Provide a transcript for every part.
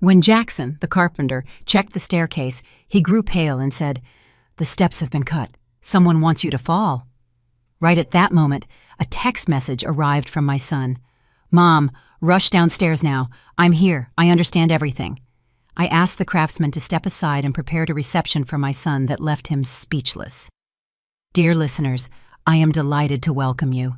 When Jackson, the carpenter, checked the staircase, he grew pale and said, "The steps have been cut. Someone wants you to fall." Right at that moment, a text message arrived from my son. "Mom, rush downstairs now. I'm here. I understand everything." I asked the craftsman to step aside and prepared a reception for my son that left him speechless. Dear listeners, I am delighted to welcome you.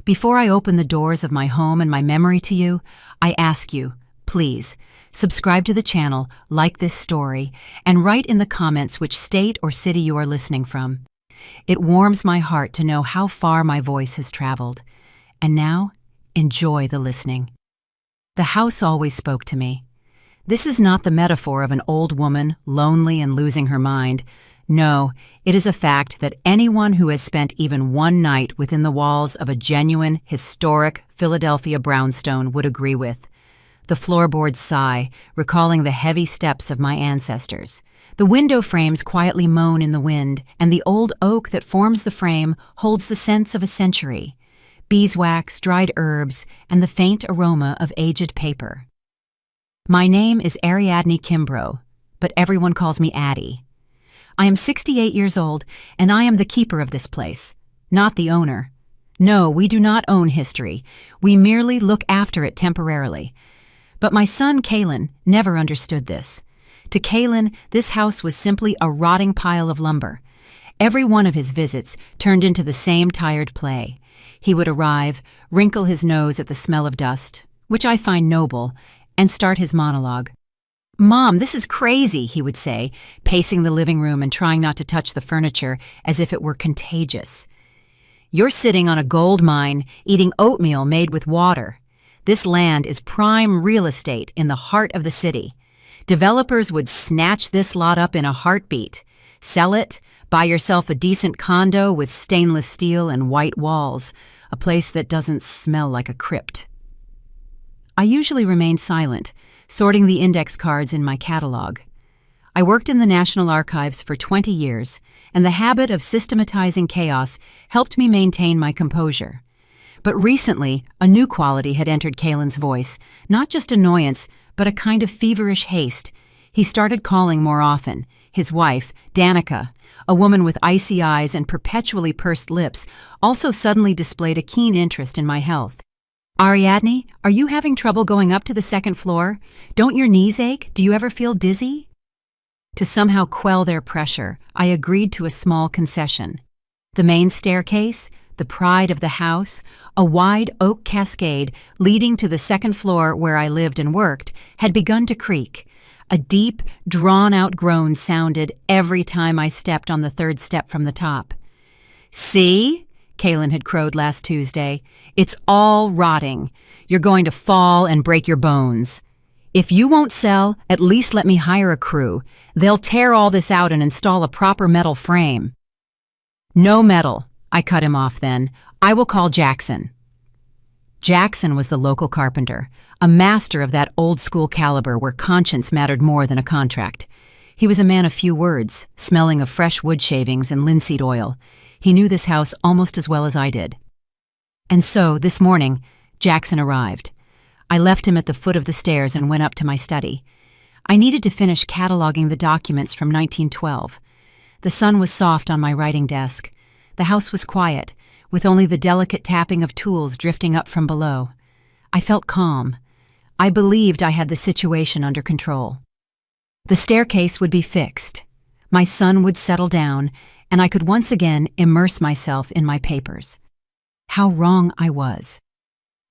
Before I open the doors of my home and my memory to you, I ask you, please, subscribe to the channel, like this story, and write in the comments which state or city you are listening from. It warms my heart to know how far my voice has traveled. And now, enjoy the listening. The house always spoke to me. This is not the metaphor of an old woman, lonely and losing her mind. No, it is a fact that anyone who has spent even one night within the walls of a genuine, historic Philadelphia brownstone would agree with. The floorboards sigh, recalling the heavy steps of my ancestors. The window frames quietly moan in the wind, and the old oak that forms the frame holds the sense of a century. Beeswax, dried herbs, and the faint aroma of aged paper. My name is Ariadne Kimbrough, but everyone calls me Addie. I am 68 years old, and I am the keeper of this place, not the owner. No, we do not own history. We merely look after it temporarily. But my son, Kalen, never understood this. To Kalen, this house was simply a rotting pile of lumber. Every one of his visits turned into the same tired play. He would arrive, wrinkle his nose at the smell of dust, which I find noble, and start his monologue. "Mom, this is crazy," he would say, pacing the living room and trying not to touch the furniture as if it were contagious. "You're sitting on a gold mine, eating oatmeal made with water. This land is prime real estate in the heart of the city. Developers would snatch this lot up in a heartbeat. Sell it, buy yourself a decent condo with stainless steel and white walls, a place that doesn't smell like a crypt." I usually remain silent, sorting the index cards in my catalog. I worked in the National Archives for 20 years, and the habit of systematizing chaos helped me maintain my composure. But recently, a new quality had entered Kalen's voice, not just annoyance, but a kind of feverish haste. He started calling more often. His wife, Danica, a woman with icy eyes and perpetually pursed lips, also suddenly displayed a keen interest in my health. "Ariadne, are you having trouble going up to the second floor? Don't your knees ache? Do you ever feel dizzy?" To somehow quell their pressure, I agreed to a small concession. The main staircase, the pride of the house, a wide oak cascade leading to the second floor where I lived and worked, had begun to creak. A deep, drawn-out groan sounded every time I stepped on the third step from the top. "See?" Kalen had crowed last Tuesday. "It's all rotting. You're going to fall and break your bones. If you won't sell, at least let me hire a crew. They'll tear all this out and install a proper metal frame." "No metal," I cut him off then. "I will call Jackson." Jackson was the local carpenter, a master of that old-school caliber where conscience mattered more than a contract. He was a man of few words, smelling of fresh wood shavings and linseed oil. He knew this house almost as well as I did. And so, this morning, Jackson arrived. I left him at the foot of the stairs and went up to my study. I needed to finish cataloging the documents from 1912. The sun was soft on my writing desk. The house was quiet, with only the delicate tapping of tools drifting up from below. I felt calm. I believed I had the situation under control. The staircase would be fixed. My son would settle down, and I could once again immerse myself in my papers. How wrong I was.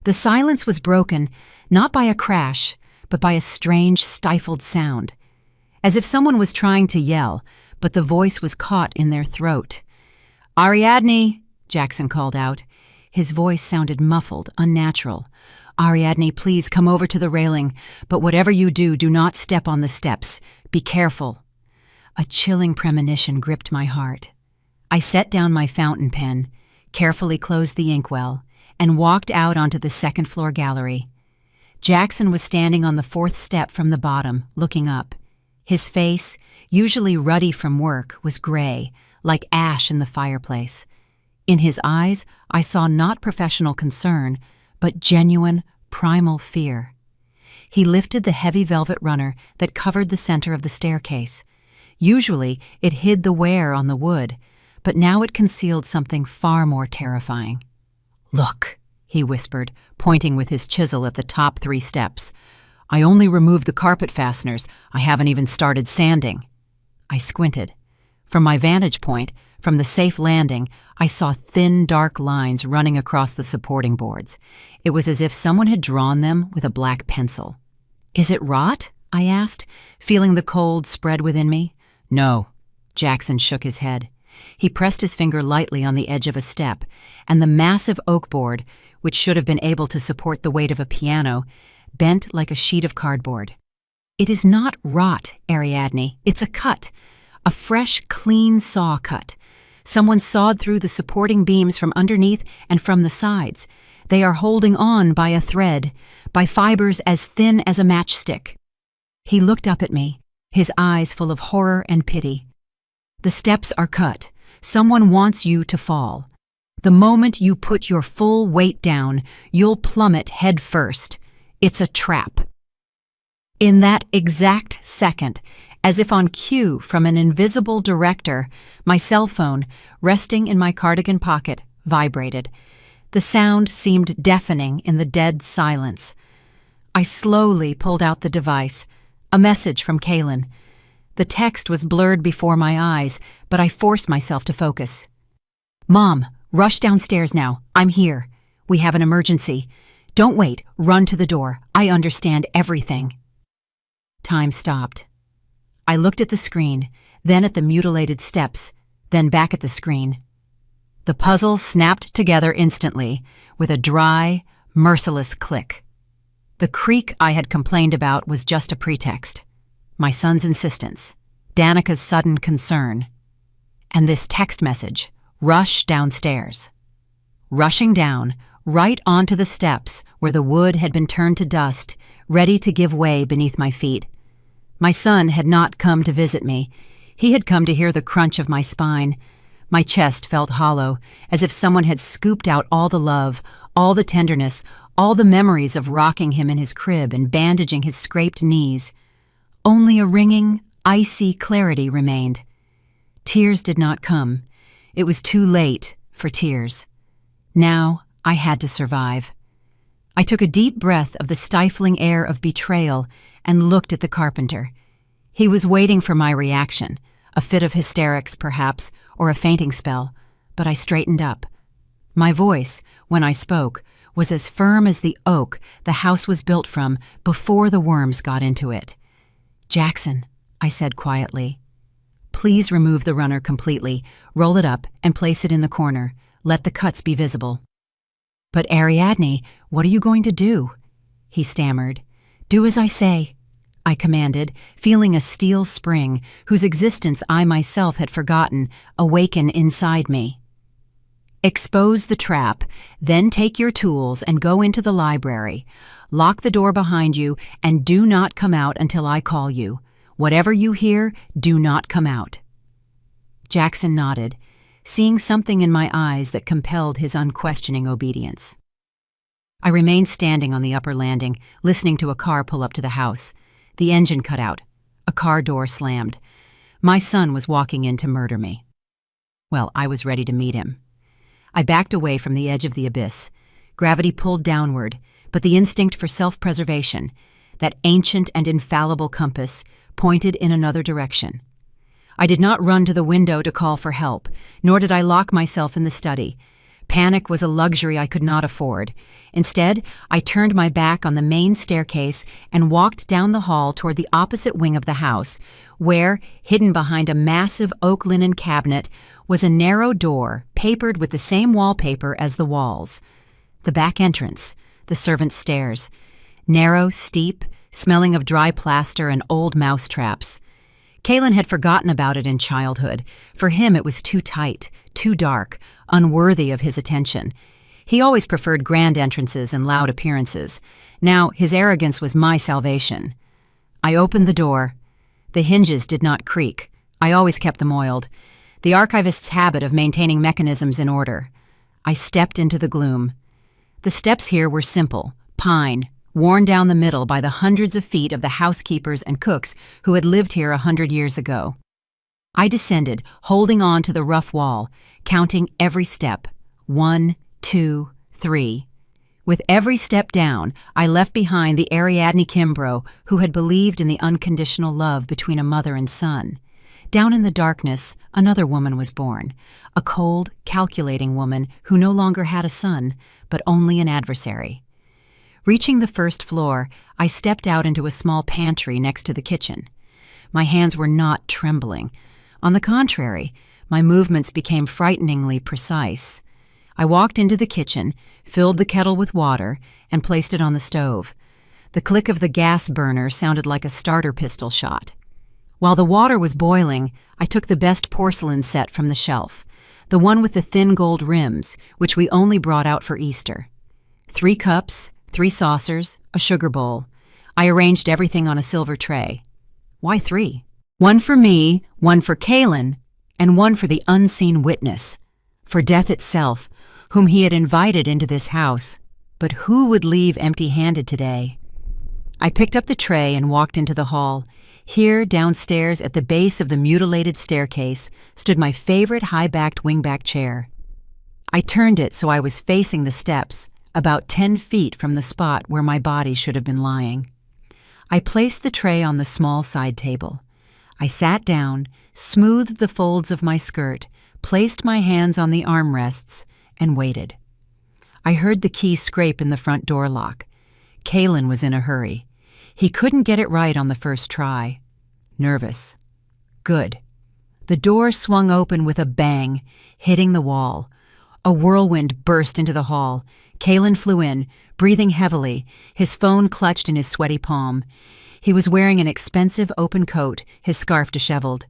The silence was broken, not by a crash, but by a strange, stifled sound. As if someone was trying to yell, but the voice was caught in their throat. "Ariadne," Jackson called out. His voice sounded muffled, unnatural. "Ariadne, please come over to the railing, but whatever you do, do not step on the steps. Be careful." A chilling premonition gripped my heart. I set down my fountain pen, carefully closed the inkwell, and walked out onto the second-floor gallery. Jackson was standing on the fourth step from the bottom, looking up. His face, usually ruddy from work, was gray, like ash in the fireplace. In his eyes, I saw not professional concern, but genuine, primal fear. He lifted the heavy velvet runner that covered the center of the staircase. Usually, it hid the wear on the wood, but now it concealed something far more terrifying. "Look," he whispered, pointing with his chisel at the top 3 steps. "I only removed the carpet fasteners. I haven't even started sanding." I squinted. From my vantage point, from the safe landing, I saw thin, dark lines running across the supporting boards. It was as if someone had drawn them with a black pencil. "Is it rot?" I asked, feeling the cold spread within me. "No." Jackson shook his head. He pressed his finger lightly on the edge of a step, and the massive oak board, which should have been able to support the weight of a piano, bent like a sheet of cardboard. "It is not rot, Ariadne. It's a cut. A fresh, clean saw cut. Someone sawed through the supporting beams from underneath and from the sides. They are holding on by a thread, by fibers as thin as a matchstick." He looked up at me, his eyes full of horror and pity. "The steps are cut. Someone wants you to fall. The moment you put your full weight down, you'll plummet head first. It's a trap." In that exact second, as if on cue from an invisible director, my cell phone, resting in my cardigan pocket, vibrated. The sound seemed deafening in the dead silence. I slowly pulled out the device, a message from Kaylin. The text was blurred before my eyes, but I forced myself to focus. "Mom, rush downstairs now. I'm here. We have an emergency. Don't wait. Run to the door. I understand everything." Time stopped. I looked at the screen, then at the mutilated steps, then back at the screen. The puzzle snapped together instantly, with a dry, merciless click. The creak I had complained about was just a pretext. My son's insistence, Danica's sudden concern, and this text message, "Rush downstairs." Rushing down, right onto the steps where the wood had been turned to dust, ready to give way beneath my feet. My son had not come to visit me. He had come to hear the crunch of my spine. My chest felt hollow, as if someone had scooped out all the love, all the tenderness, all the memories of rocking him in his crib and bandaging his scraped knees. Only a ringing, icy clarity remained. Tears did not come. It was too late for tears. Now I had to survive. I took a deep breath of the stifling air of betrayal and looked at the carpenter. He was waiting for my reaction, a fit of hysterics perhaps, or a fainting spell, but I straightened up. My voice, when I spoke, was as firm as the oak the house was built from before the worms got into it. "Jackson," I said quietly, "please remove the runner completely, roll it up, and place it in the corner. Let the cuts be visible." "But Ariadne, what are you going to do?" he stammered. "Do as I say," I commanded, feeling a steel spring, whose existence I myself had forgotten, awaken inside me. "Expose the trap, then take your tools and go into the library. Lock the door behind you and do not come out until I call you. Whatever you hear, do not come out." Jackson nodded, seeing something in my eyes that compelled his unquestioning obedience. I remained standing on the upper landing, listening to a car pull up to the house. The engine cut out. A car door slammed. My son was walking in to murder me. Well, I was ready to meet him. I backed away from the edge of the abyss. Gravity pulled downward, but the instinct for self-preservation, that ancient and infallible compass, pointed in another direction. I did not run to the window to call for help, nor did I lock myself in the study. Panic was a luxury I could not afford. Instead, I turned my back on the main staircase and walked down the hall toward the opposite wing of the house, where, hidden behind a massive oak linen cabinet, was a narrow door papered with the same wallpaper as the walls. The back entrance, the servants' stairs. Narrow, steep, smelling of dry plaster and old mouse traps. Kaylin had forgotten about it in childhood. For him it was too tight, too dark, unworthy of his attention. He always preferred grand entrances and loud appearances. Now his arrogance was my salvation. I opened the door. The hinges did not creak. I always kept them oiled. The archivist's habit of maintaining mechanisms in order. I stepped into the gloom. The steps here were simple, pine, worn down the middle by the hundreds of feet of the housekeepers and cooks who had lived here 100 years ago. I descended, holding on to the rough wall, counting every step. 1, 2, 3. With every step down, I left behind the Ariadne Kimbrough who had believed in the unconditional love between a mother and son. Down in the darkness, another woman was born, a cold, calculating woman who no longer had a son, but only an adversary. Reaching the first floor, I stepped out into a small pantry next to the kitchen. My hands were not trembling. On the contrary, my movements became frighteningly precise. I walked into the kitchen, filled the kettle with water, and placed it on the stove. The click of the gas burner sounded like a starter pistol shot. While the water was boiling, I took the best porcelain set from the shelf, the one with the thin gold rims, which we only brought out for Easter. 3 cups, 3 saucers, a sugar bowl. I arranged everything on a silver tray. Why 3? 1 for me, 1 for Kaylin, and 1 for the unseen witness, for death itself, whom he had invited into this house. But who would leave empty-handed today? I picked up the tray and walked into the hall. Here, downstairs, at the base of the mutilated staircase, stood my favorite high-backed wingback chair. I turned it so I was facing the steps, about 10 feet from the spot where my body should have been lying. I placed the tray on the small side table. I sat down, smoothed the folds of my skirt, placed my hands on the armrests, and waited. I heard the key scrape in the front door lock. Kaylin was in a hurry. He couldn't get it right on the first try. Nervous. Good. The door swung open with a bang, hitting the wall. A whirlwind burst into the hall. Kaylin flew in, breathing heavily, his phone clutched in his sweaty palm. He was wearing an expensive open coat, his scarf disheveled.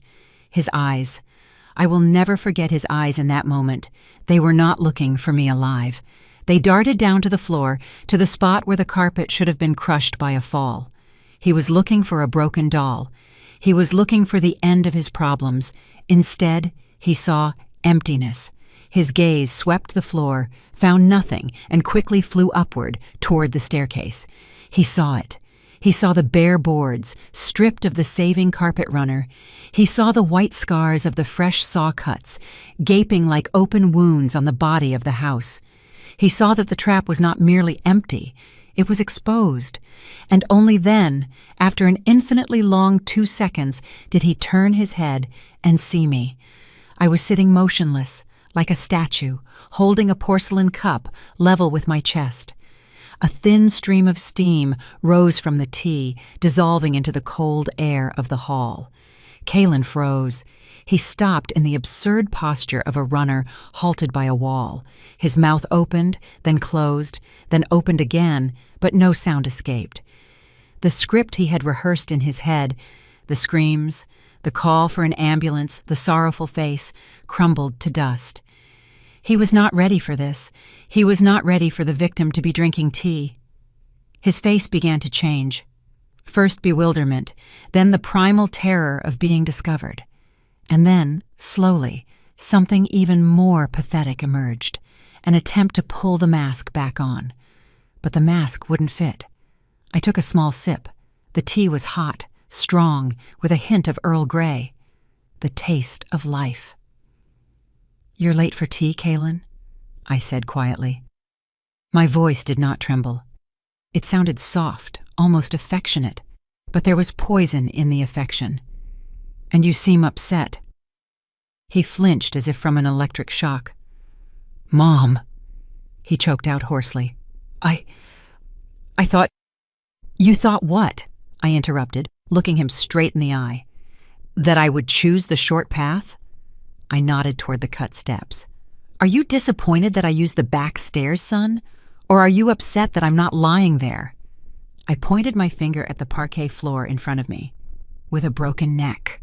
His eyes. I will never forget his eyes in that moment. They were not looking for me alive. They darted down to the floor, to the spot where the carpet should have been crushed by a fall. He was looking for a broken doll. He was looking for the end of his problems. Instead, he saw emptiness. His gaze swept the floor, found nothing, and quickly flew upward toward the staircase. He saw it. He saw the bare boards, stripped of the saving carpet runner. He saw the white scars of the fresh saw cuts, gaping like open wounds on the body of the house. He saw that the trap was not merely empty, it was exposed. And only then, after an infinitely long 2 seconds, did he turn his head and see me. I was sitting motionless, like a statue, holding a porcelain cup level with my chest. A thin stream of steam rose from the tea, dissolving into the cold air of the hall. Kaylin froze. He stopped in the absurd posture of a runner halted by a wall. His mouth opened, then closed, then opened again, but no sound escaped. The script he had rehearsed in his head, the screams, the call for an ambulance, the sorrowful face, crumbled to dust. He was not ready for this. He was not ready for the victim to be drinking tea. His face began to change. First bewilderment, then the primal terror of being discovered. And then, slowly, something even more pathetic emerged, an attempt to pull the mask back on. But the mask wouldn't fit. I took a small sip. The tea was hot, strong, with a hint of Earl Grey. The taste of life. "You're late for tea, Kaylin?" I said quietly. My voice did not tremble. It sounded soft, almost affectionate, but there was poison in the affection. "And you seem upset." He flinched as if from an electric shock. "Mom," he choked out hoarsely. I thought—" "You thought what?" I interrupted, looking him straight in the eye. "That I would choose the short path?" I nodded toward the cut steps. "Are you disappointed that I used the back stairs, son? Or are you upset that I'm not lying there?" I pointed my finger at the parquet floor in front of me. "With a broken neck."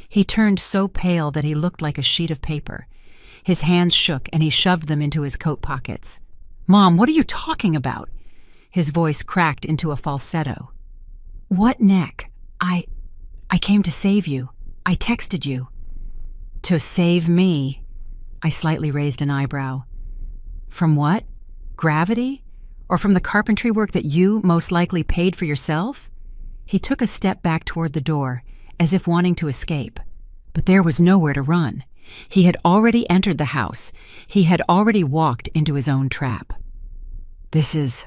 He turned so pale that he looked like a sheet of paper. His hands shook and he shoved them into his coat pockets. "Mom, what are you talking about?" His voice cracked into a falsetto. "What neck? I came to save you. I texted you." "To save me?" I slightly raised an eyebrow. "From what? Gravity? Or from the carpentry work that you most likely paid for yourself? He took a step back toward the door, as if wanting to escape. But there was nowhere to run. He had already entered the house. He had already walked into his own trap. This is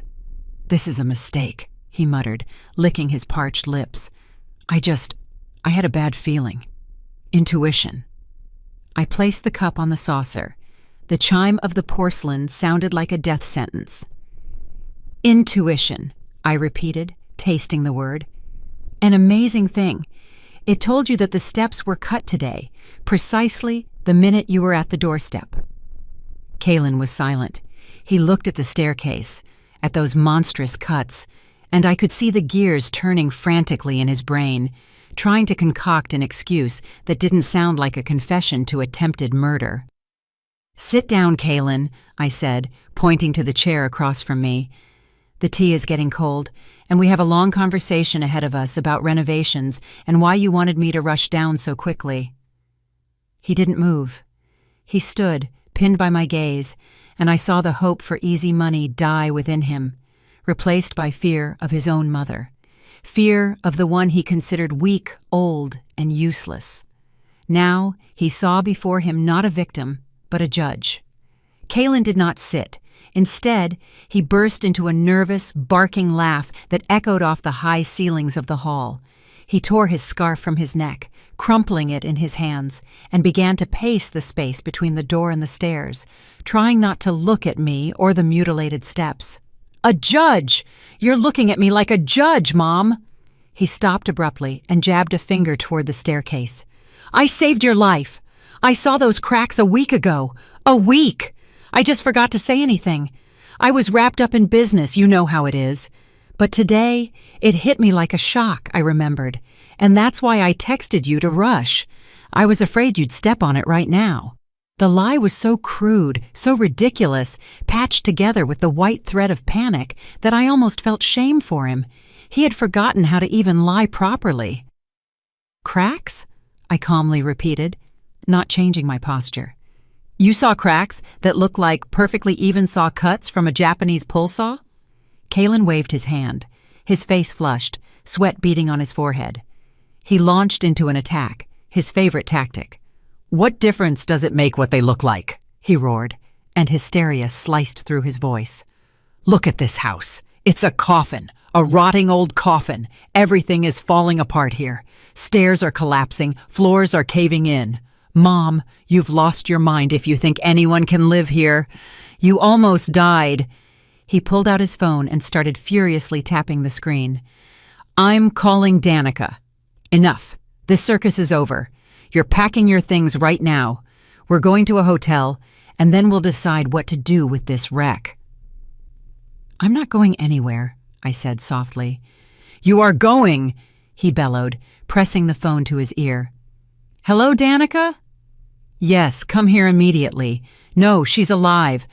a mistake, he muttered, licking his parched lips. I had a bad feeling. Intuition. I placed the cup on the saucer. The chime of the porcelain sounded like a death sentence. Intuition, I repeated, tasting the word. An amazing thing. It told you that the steps were cut today, precisely the minute you were at the doorstep. Kalen was silent. He looked at the staircase, at those monstrous cuts, and I could see the gears turning frantically in his brain, trying to concoct an excuse that didn't sound like a confession to attempted murder. Sit down, Kalen, I said, pointing to the chair across from me. The tea is getting cold, and we have a long conversation ahead of us about renovations and why you wanted me to rush down so quickly. He didn't move. He stood, pinned by my gaze, and I saw the hope for easy money die within him, replaced by fear of his own mother, fear of the one he considered weak, old, and useless. Now he saw before him not a victim, but a judge. Kalen did not sit. Instead, he burst into a nervous, barking laugh that echoed off the high ceilings of the hall. He tore his scarf from his neck, crumpling it in his hands, and began to pace the space between the door and the stairs, trying not to look at me or the mutilated steps. A judge! You're looking at me like a judge, Mom! He stopped abruptly and jabbed a finger toward the staircase. I saved your life! I saw those cracks a week ago. A week! I just forgot to say anything. I was wrapped up in business, you know how it is. But today, it hit me like a shock, I remembered, and that's why I texted you to rush. I was afraid you'd step on it right now. The lie was so crude, so ridiculous, patched together with the white thread of panic, that I almost felt shame for him. He had forgotten how to even lie properly. Cracks? I calmly repeated, not changing my posture. You saw cracks that looked like perfectly even saw cuts from a Japanese pull saw? Kalen waved his hand. His face flushed, sweat beading on his forehead. He launched into an attack, his favorite tactic. What difference does it make what they look like? He roared, and hysteria sliced through his voice. Look at this house. It's a coffin, a rotting old coffin. Everything is falling apart here. Stairs are collapsing, floors are caving in. Mom, you've lost your mind if you think anyone can live here. You almost died. He pulled out his phone and started furiously tapping the screen. I'm calling Danica. Enough. This circus is over. You're packing your things right now. We're going to a hotel, and then we'll decide what to do with this wreck. I'm not going anywhere, I said softly. You are going, he bellowed, pressing the phone to his ear. Hello, Danica? Yes, come here immediately. No, she's alive.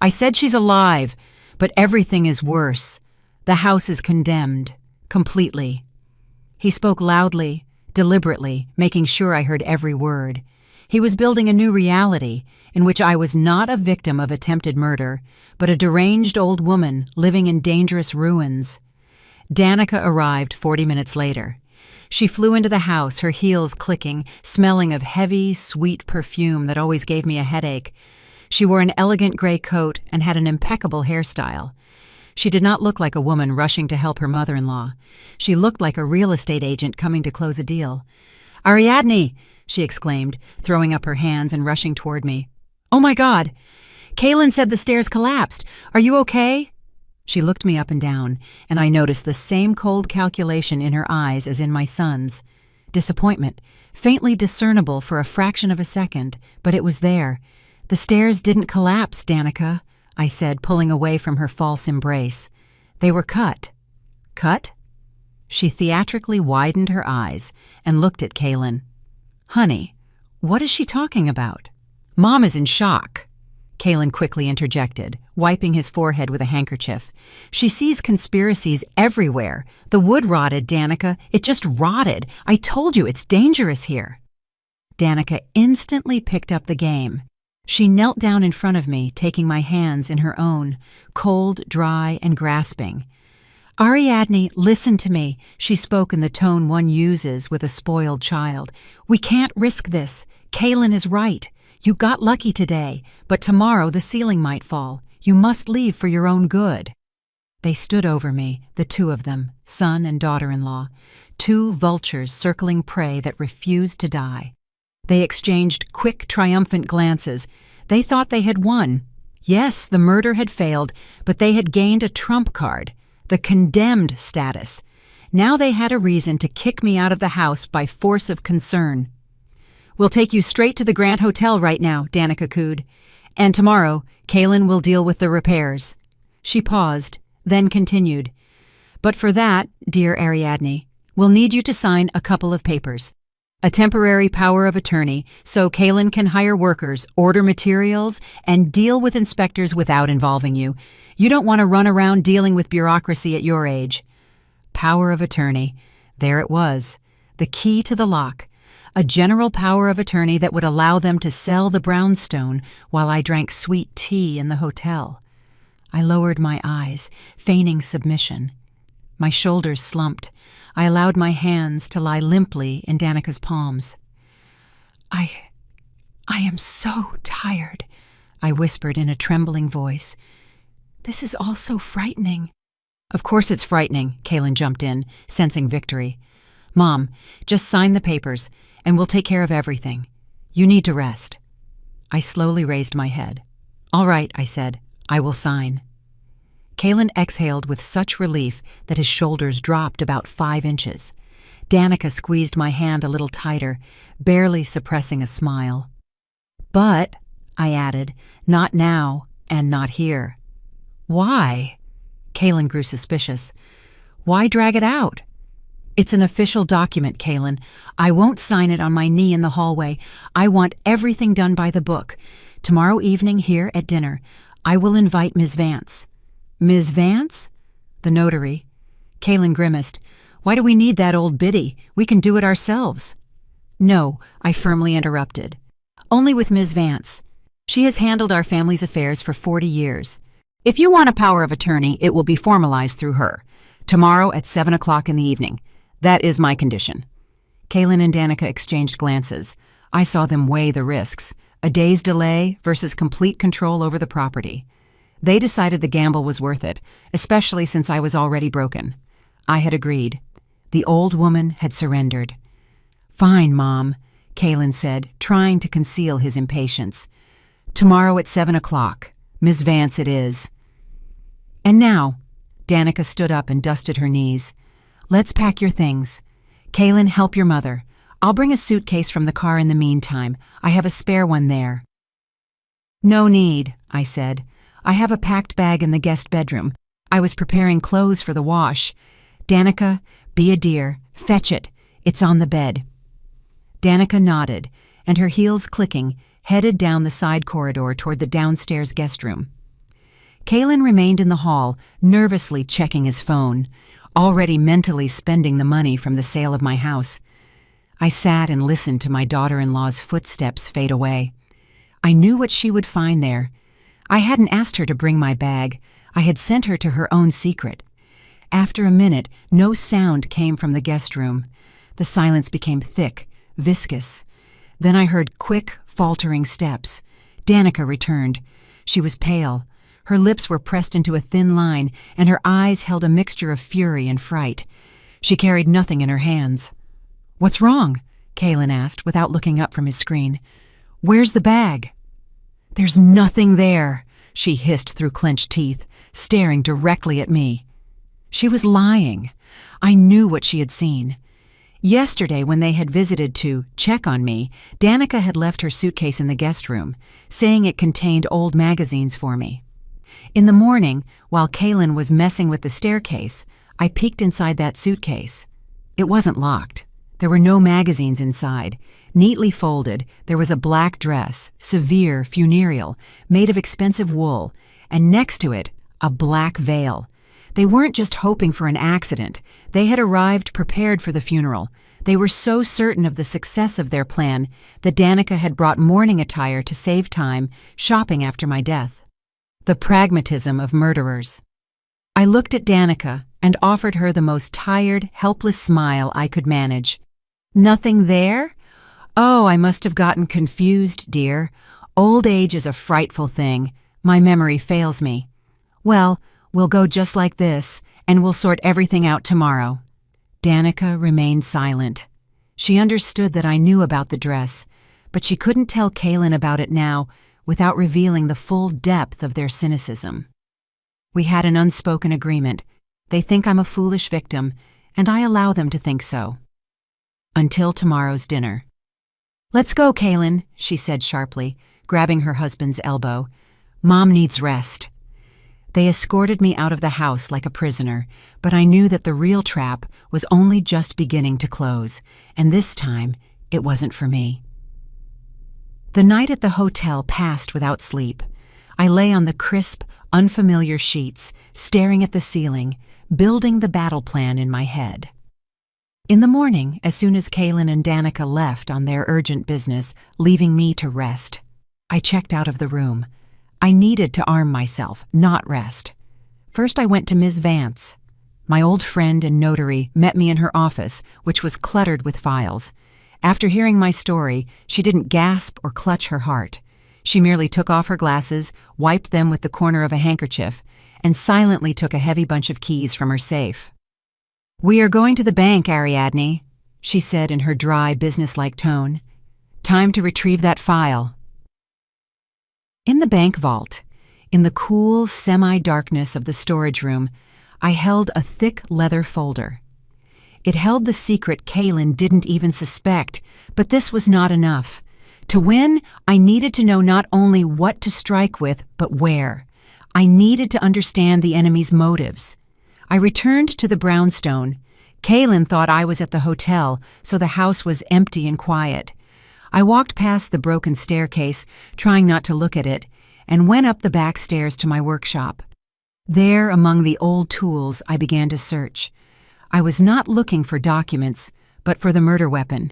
I said she's alive, but everything is worse. The house is condemned, completely. He spoke loudly, deliberately, making sure I heard every word. He was building a new reality in which I was not a victim of attempted murder, but a deranged old woman living in dangerous ruins. Danica arrived 40 minutes later. She flew into the house, her heels clicking, smelling of heavy, sweet perfume that always gave me a headache. She wore an elegant gray coat and had an impeccable hairstyle. She did not look like a woman rushing to help her mother-in-law. She looked like a real estate agent coming to close a deal. Ariadne! She exclaimed, throwing up her hands and rushing toward me. Oh my God! Kalen said the stairs collapsed. Are you okay? She looked me up and down, and I noticed the same cold calculation in her eyes as in my son's. Disappointment, faintly discernible for a fraction of a second, but it was there. The stairs didn't collapse, Danica, I said, pulling away from her false embrace. They were cut. Cut? She theatrically widened her eyes and looked at Kalen. Honey, what is she talking about? Mom is in shock. Kalen quickly interjected, wiping his forehead with a handkerchief. She sees conspiracies everywhere. The wood rotted, Danica. It just rotted. I told you it's dangerous here. Danica instantly picked up the game. She knelt down in front of me, taking my hands in her own, cold, dry, and grasping. "Ariadne, listen to me," she spoke in the tone one uses with a spoiled child. "We can't risk this. Kaylin is right. You got lucky today, but tomorrow the ceiling might fall. You must leave for your own good." They stood over me, the two of them, son and daughter-in-law, two vultures circling prey that refused to die. They exchanged quick, triumphant glances. They thought they had won. Yes, the murder had failed, but they had gained a trump card, the condemned status. Now they had a reason to kick me out of the house by force of concern. "We'll take you straight to the Grand Hotel right now," Danica cooed. "And tomorrow, Kaylin will deal with the repairs." She paused, then continued. "But for that, dear Ariadne, we'll need you to sign a couple of papers. A temporary power of attorney so Kaylin can hire workers, order materials, and deal with inspectors without involving you. You don't want to run around dealing with bureaucracy at your age." Power of attorney. There it was. The key to the lock. A general power of attorney that would allow them to sell the brownstone while I drank sweet tea in the hotel. I lowered my eyes, feigning submission. My shoulders slumped. I allowed my hands to lie limply in Danica's palms. I am so tired," I whispered in a trembling voice. "This is all so frightening." "Of course it's frightening," Kaylin jumped in, sensing victory. "Mom, just sign the papers, and we'll take care of everything. You need to rest." I slowly raised my head. "All right," I said. "I will sign." Kaylin exhaled with such relief that his shoulders dropped about 5 inches. Danica squeezed my hand a little tighter, barely suppressing a smile. "But," I added, "not now and not here." "Why?" Kaylin grew suspicious. "Why drag it out?" "It's an official document, Kaylin. I won't sign it on my knee in the hallway. I want everything done by the book. Tomorrow evening here at dinner, I will invite Ms. Vance." "Ms. Vance?" "The notary." Kaylin grimaced. "Why do we need that old biddy? We can do it ourselves." "No," I firmly interrupted. "Only with Ms. Vance. She has handled our family's affairs for 40 years. If you want a power of attorney, it will be formalized through her. Tomorrow at 7 o'clock in the evening. That is my condition." Kaylin and Danica exchanged glances. I saw them weigh the risks. A day's delay versus complete control over the property. They decided the gamble was worth it, especially since I was already broken. I had agreed. The old woman had surrendered. "Fine, Mom," Kaylin said, trying to conceal his impatience. "Tomorrow at 7 o'clock. Miss Vance it is." "And now," Danica stood up and dusted her knees. "Let's pack your things. Kaylin, help your mother. I'll bring a suitcase from the car in the meantime. I have a spare one there." "No need," I said. "I have a packed bag in the guest bedroom. I was preparing clothes for the wash. Danica, be a dear. Fetch it. It's on the bed." Danica nodded, and her heels clicking, headed down the side corridor toward the downstairs guest room. Kaylin remained in the hall, nervously checking his phone, already mentally spending the money from the sale of my house. I sat and listened to my daughter-in-law's footsteps fade away. I knew what she would find there. I hadn't asked her to bring my bag. I had sent her to her own secret. After a minute, no sound came from the guest room. The silence became thick, viscous. Then I heard quick, faltering steps. Danica returned. She was pale. Her lips were pressed into a thin line, and her eyes held a mixture of fury and fright. She carried nothing in her hands. "What's wrong?" Kaylin asked, without looking up from his screen. "Where's the bag?" "There's nothing there," she hissed through clenched teeth, staring directly at me. She was lying. I knew what she had seen. Yesterday, when they had visited to check on me, Danica had left her suitcase in the guest room, saying it contained old magazines for me. In the morning, while Kaylin was messing with the staircase, I peeked inside that suitcase. It wasn't locked. There were no magazines inside. Neatly folded, there was a black dress, severe, funereal, made of expensive wool, and next to it, a black veil. They weren't just hoping for an accident. They had arrived prepared for the funeral. They were so certain of the success of their plan that Danica had brought mourning attire to save time shopping after my death. The pragmatism of murderers. I looked at Danica and offered her the most tired, helpless smile I could manage. "Nothing there? Oh, I must have gotten confused, dear. Old age is a frightful thing. My memory fails me. Well, we'll go just like this, and we'll sort everything out tomorrow." Danica remained silent. She understood that I knew about the dress, but she couldn't tell Kaylin about it now without revealing the full depth of their cynicism. We had an unspoken agreement. They think I'm a foolish victim, and I allow them to think so. Until tomorrow's dinner. "Let's go, Kaylin," she said sharply, grabbing her husband's elbow. "Mom needs rest." They escorted me out of the house like a prisoner, but I knew that the real trap was only just beginning to close, and this time it wasn't for me. The night at the hotel passed without sleep. I lay on the crisp, unfamiliar sheets, staring at the ceiling, building the battle plan in my head. In the morning, as soon as Kaylin and Danica left on their urgent business, leaving me to rest, I checked out of the room. I needed to arm myself, not rest. First I went to Ms. Vance. My old friend and notary met me in her office, which was cluttered with files. After hearing my story, she didn't gasp or clutch her heart. She merely took off her glasses, wiped them with the corner of a handkerchief, and silently took a heavy bunch of keys from her safe. "We are going to the bank, Ariadne," she said in her dry, businesslike tone. "Time to retrieve that file." In the bank vault, in the cool semi-darkness of the storage room, I held a thick leather folder. It held the secret Kaylin didn't even suspect, but this was not enough. To win, I needed to know not only what to strike with, but where. I needed to understand the enemy's motives. I returned to the brownstone. Kaylin thought I was at the hotel, so the house was empty and quiet. I walked past the broken staircase, trying not to look at it, and went up the back stairs to my workshop. There, among the old tools, I began to search. I was not looking for documents, but for the murder weapon.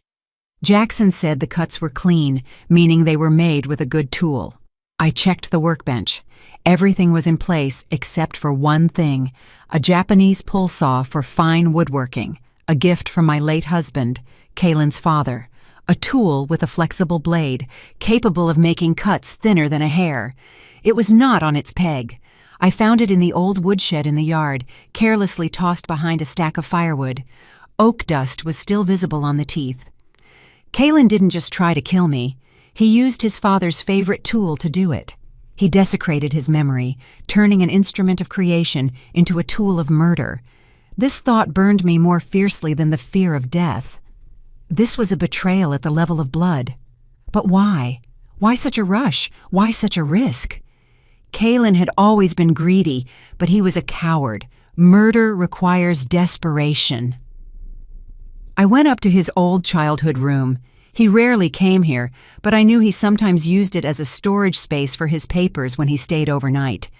Jackson said the cuts were clean, meaning they were made with a good tool. I checked the workbench. Everything was in place except for one thing, a Japanese pull saw for fine woodworking, a gift from my late husband, Kaylin's father. A tool with a flexible blade, capable of making cuts thinner than a hair. It was not on its peg. I found it in the old woodshed in the yard, carelessly tossed behind a stack of firewood. Oak dust was still visible on the teeth. Kaylin didn't just try to kill me. He used his father's favorite tool to do it. He desecrated his memory, turning an instrument of creation into a tool of murder. This thought burned me more fiercely than the fear of death. This was a betrayal at the level of blood. But why? Why such a rush? Why such a risk? Kaylin had always been greedy, but he was a coward. Murder requires desperation. I went up to his old childhood room. He rarely came here, but I knew he sometimes used it as a storage space for his papers when he stayed overnight.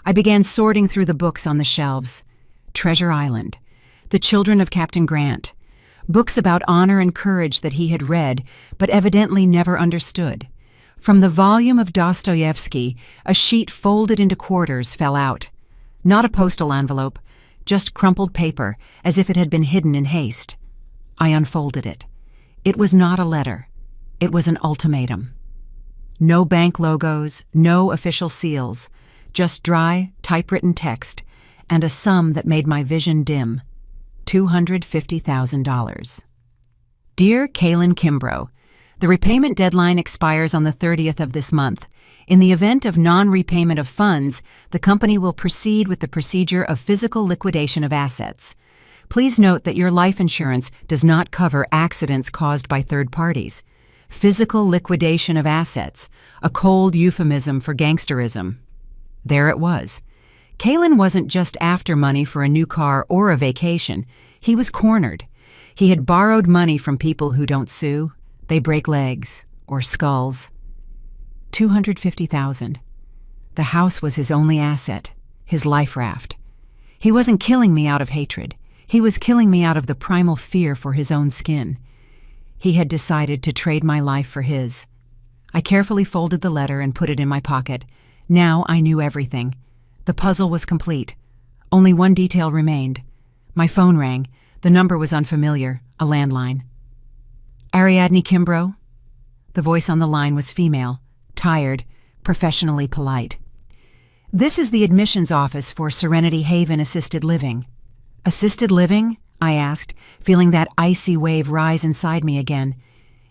I began sorting through the books on the shelves. Treasure Island, The Children of Captain Grant, books about honor and courage that he had read, but evidently never understood. From the volume of Dostoevsky, a sheet folded into quarters fell out. Not a postal envelope, just crumpled paper, as if it had been hidden in haste. I unfolded it. It was not a letter. It was an ultimatum. No bank logos, no official seals, just dry, typewritten text, and a sum that made my vision dim. $250,000. Dear Kaylin Kimbrough, the repayment deadline expires on the 30th of this month. In the event of non-repayment of funds, the company will proceed with the procedure of physical liquidation of assets. Please note that your life insurance does not cover accidents caused by third parties. Physical liquidation of assets, a cold euphemism for gangsterism. There it was. Kaylin wasn't just after money for a new car or a vacation. He was cornered. He had borrowed money from people who don't sue. They break legs or skulls. $250,000. The house was his only asset, his life raft. He wasn't killing me out of hatred. He was killing me out of the primal fear for his own skin. He had decided to trade my life for his. I carefully folded the letter and put it in my pocket. Now I knew everything. The puzzle was complete. Only one detail remained. My phone rang. The number was unfamiliar, a landline. Ariadne Kimbrough? The voice on the line was female, tired, professionally polite. This is the admissions office for Serenity Haven Assisted Living. Assisted living? I asked, feeling that icy wave rise inside me again.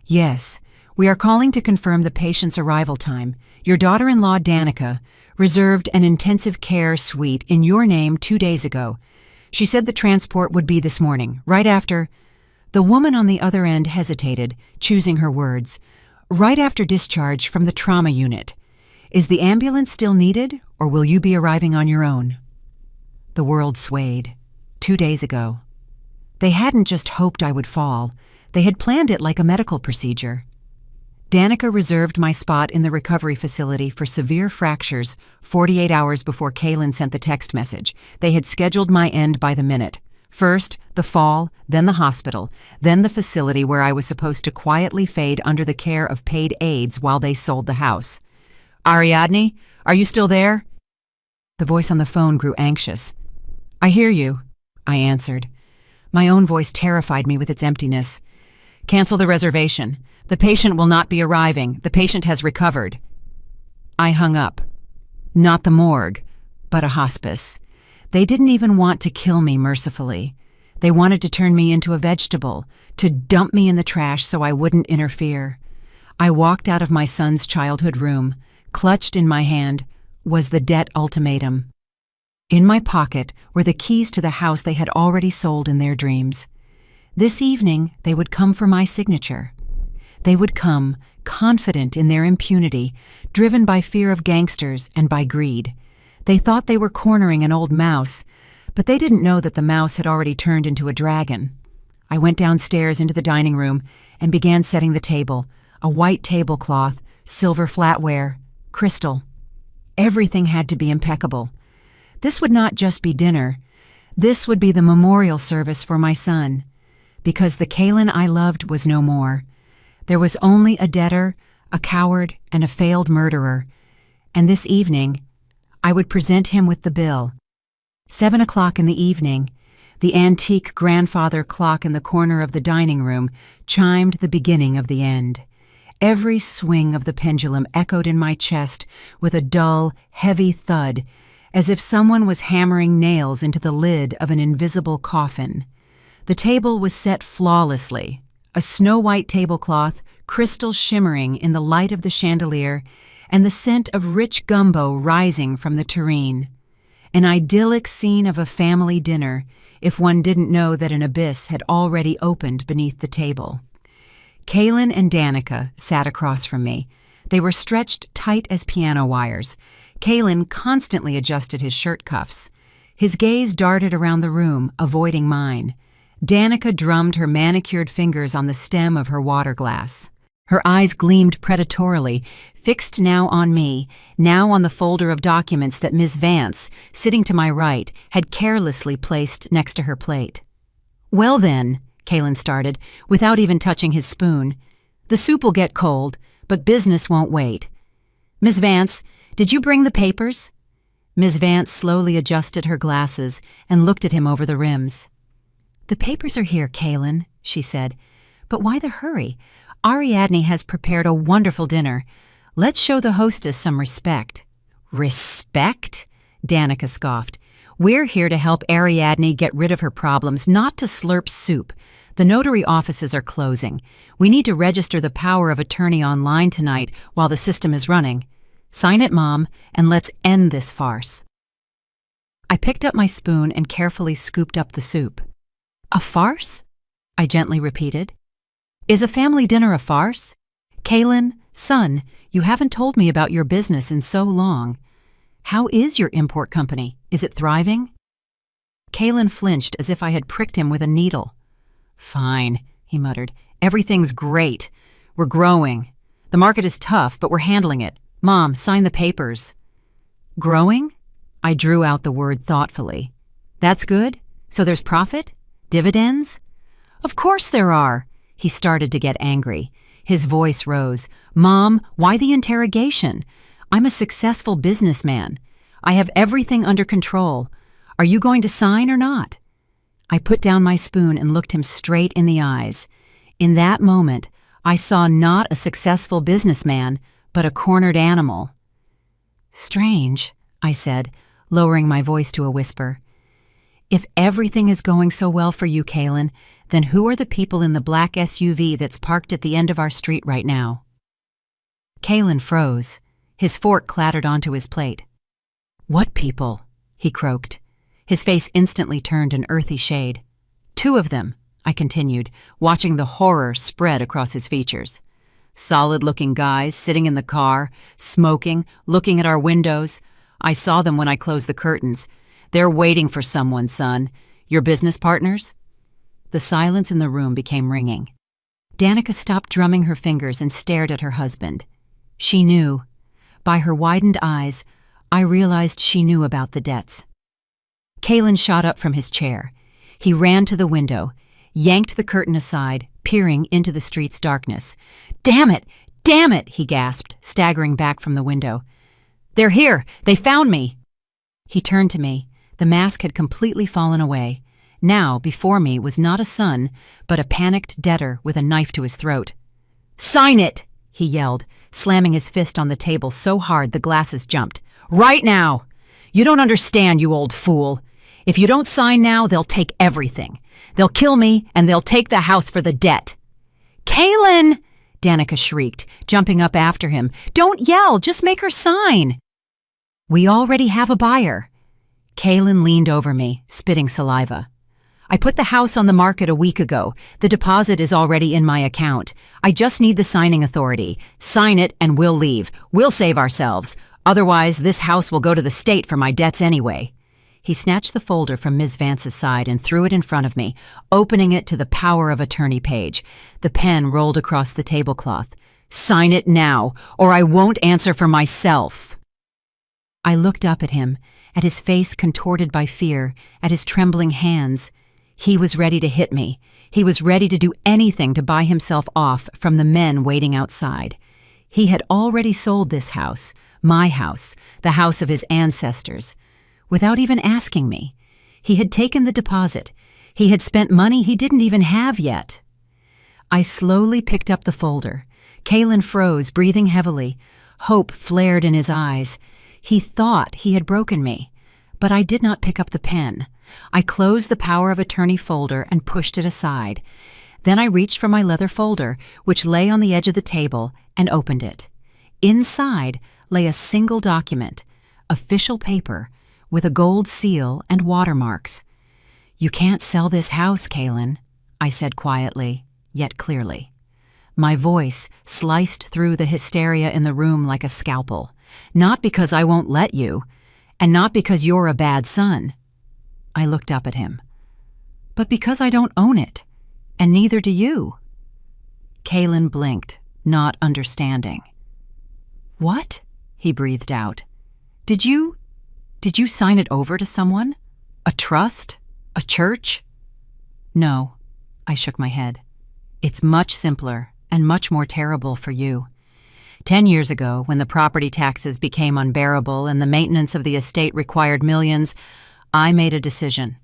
Yes, we are calling to confirm the patient's arrival time. Your daughter-in-law, Danica, reserved an intensive care suite in your name 2 days ago. She said the transport would be this morning, right after... The woman on the other end hesitated, choosing her words. Right after discharge from the trauma unit. Is the ambulance still needed, or will you be arriving on your own? The world swayed. 2 days ago. They hadn't just hoped I would fall. They had planned it like a medical procedure. Danica reserved my spot in the recovery facility for severe fractures 48 hours before Kaylin sent the text message. They had scheduled my end by the minute. First, the fall, then the hospital, then the facility where I was supposed to quietly fade under the care of paid aides while they sold the house. Ariadne, are you still there? The voice on the phone grew anxious. I hear you, I answered. My own voice terrified me with its emptiness. Cancel the reservation. The patient will not be arriving. The patient has recovered. I hung up. Not the morgue, but a hospice. They didn't even want to kill me mercifully. They wanted to turn me into a vegetable, to dump me in the trash so I wouldn't interfere. I walked out of my son's childhood room. Clutched in my hand was the debt ultimatum. In my pocket were the keys to the house they had already sold in their dreams. This evening, they would come for my signature. They would come, confident in their impunity, driven by fear of gangsters and by greed. They thought they were cornering an old mouse, but they didn't know that the mouse had already turned into a dragon. I went downstairs into the dining room and began setting the table, a white tablecloth, silver flatware, crystal. Everything had to be impeccable. This would not just be dinner. This would be the memorial service for my son, because the Kaylin I loved was no more. There was only a debtor, a coward, and a failed murderer. And this evening, I would present him with the bill. 7 o'clock in the evening, the antique grandfather clock in the corner of the dining room chimed the beginning of the end. Every swing of the pendulum echoed in my chest with a dull, heavy thud, as if someone was hammering nails into the lid of an invisible coffin. The table was set flawlessly, a snow-white tablecloth, crystal shimmering in the light of the chandelier, and the scent of rich gumbo rising from the tureen. An idyllic scene of a family dinner, if one didn't know that an abyss had already opened beneath the table. Kaylin and Danica sat across from me. They were stretched tight as piano wires. Kaylin constantly adjusted his shirt cuffs. His gaze darted around the room, avoiding mine. Danica drummed her manicured fingers on the stem of her water glass. Her eyes gleamed predatorily, fixed now on me, now on the folder of documents that Ms. Vance, sitting to my right, had carelessly placed next to her plate. Well then, Kaylin started, without even touching his spoon. The soup will get cold, but business won't wait. Ms. Vance, did you bring the papers? Ms. Vance slowly adjusted her glasses and looked at him over the rims. The papers are here, Kaylin, she said. But why the hurry? Ariadne has prepared a wonderful dinner. Let's show the hostess some respect. Respect? Danica scoffed. We're here to help Ariadne get rid of her problems, not to slurp soup. The notary offices are closing. We need to register the power of attorney online tonight while the system is running. Sign it, Mom, and let's end this farce. I picked up my spoon and carefully scooped up the soup. A farce? I gently repeated. Is a family dinner a farce? Kaylin, son, you haven't told me about your business in so long. How is your import company? Is it thriving? Kaylin flinched as if I had pricked him with a needle. Fine, he muttered. Everything's great. We're growing. The market is tough, but we're handling it. Mom, sign the papers. Growing? I drew out the word thoughtfully. That's good? So there's profit? Dividends? Of course there are. He started to get angry. His voice rose. Mom, why the interrogation? I'm a successful businessman. I have everything under control. Are you going to sign or not? I put down my spoon and looked him straight in the eyes. In that moment, I saw not a successful businessman, but a cornered animal. Strange, I said, lowering my voice to a whisper. If everything is going so well for you, Kaylin, then who are the people in the black SUV that's parked at the end of our street right now? Kaylin froze. His fork clattered onto his plate. What people? He croaked. His face instantly turned an earthy shade. 2 of them, I continued, watching the horror spread across his features. Solid-looking guys sitting in the car, smoking, looking at our windows. I saw them when I closed the curtains. They're waiting for someone, son. Your business partners? The silence in the room became ringing. Danica stopped drumming her fingers and stared at her husband. She knew. By her widened eyes, I realized she knew about the debts. Kaylin shot up from his chair. He ran to the window, yanked the curtain aside, peering into the street's darkness. Damn it! Damn it! He gasped, staggering back from the window. They're here! They found me! He turned to me. The mask had completely fallen away. Now, before me was not a son, but a panicked debtor with a knife to his throat. Sign it! He yelled, slamming his fist on the table so hard the glasses jumped. Right now! You don't understand, you old fool. If you don't sign now, they'll take everything. They'll kill me, and they'll take the house for the debt. Kaylin! Danica shrieked, jumping up after him. Don't yell, just make her sign. We already have a buyer. Kaylin leaned over me, spitting saliva. I put the house on the market a week ago. The deposit is already in my account. I just need the signing authority. Sign it and we'll leave. We'll save ourselves. Otherwise, this house will go to the state for my debts anyway. He snatched the folder from Ms. Vance's side and threw it in front of me, opening it to the power of attorney page. The pen rolled across the tablecloth. Sign it now, or I won't answer for myself. I looked up at him, at his face contorted by fear, at his trembling hands. He was ready to hit me. He was ready to do anything to buy himself off from the men waiting outside. He had already sold this house, my house, the house of his ancestors, without even asking me. He had taken the deposit. He had spent money he didn't even have yet. I slowly picked up the folder. Kaylin froze, breathing heavily. Hope flared in his eyes. He thought he had broken me, but I did not pick up the pen. I closed the power of attorney folder and pushed it aside. Then I reached for my leather folder, which lay on the edge of the table, and opened it. Inside lay a single document, official paper, with a gold seal and watermarks. You can't sell this house, Kaylin, I said quietly, yet clearly. My voice sliced through the hysteria in the room like a scalpel. Not because I won't let you, and not because you're a bad son. I looked up at him. But because I don't own it, and neither do you. Kaylin blinked, not understanding. What? He breathed out. Did you sign it over to someone? A trust? A church? No, I shook my head. It's much simpler and much more terrible for you. 10 years ago, when the property taxes became unbearable and the maintenance of the estate required millions, I made a decision.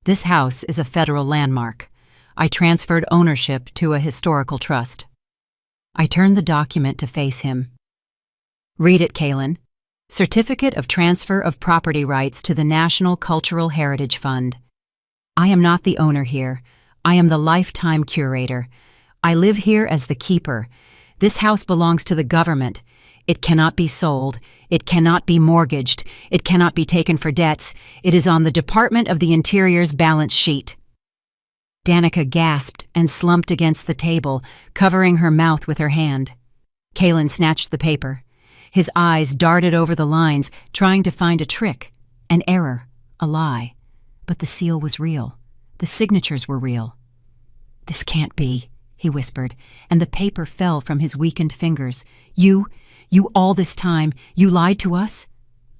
This house is a federal landmark. I transferred ownership to a historical trust. I turned the document to face him. Read it, Kaylin. Certificate of Transfer of Property Rights to the National Cultural Heritage Fund. I am not the owner here. I am the lifetime curator. I live here as the keeper. This house belongs to the government. It cannot be sold. It cannot be mortgaged. It cannot be taken for debts. It is on the Department of the Interior's balance sheet. Danica gasped and slumped against the table, covering her mouth with her hand. Kaylin snatched the paper. His eyes darted over the lines, trying to find a trick, an error, a lie. But the seal was real. The signatures were real. This can't be, he whispered, and the paper fell from his weakened fingers. You all this time, you lied to us?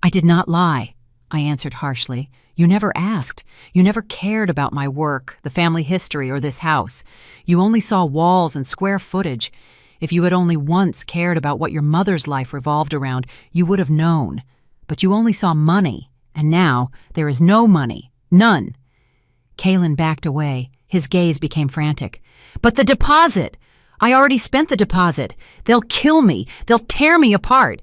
I did not lie. I answered harshly. You never asked. You never cared about my work, the family history, or this house. You only saw walls and square footage. If you had only once cared about what your mother's life revolved around, you would have known. But you only saw money, and now there is no money. None. Kalen backed away. His gaze became frantic. But the deposit! I already spent the deposit. They'll kill me. They'll tear me apart.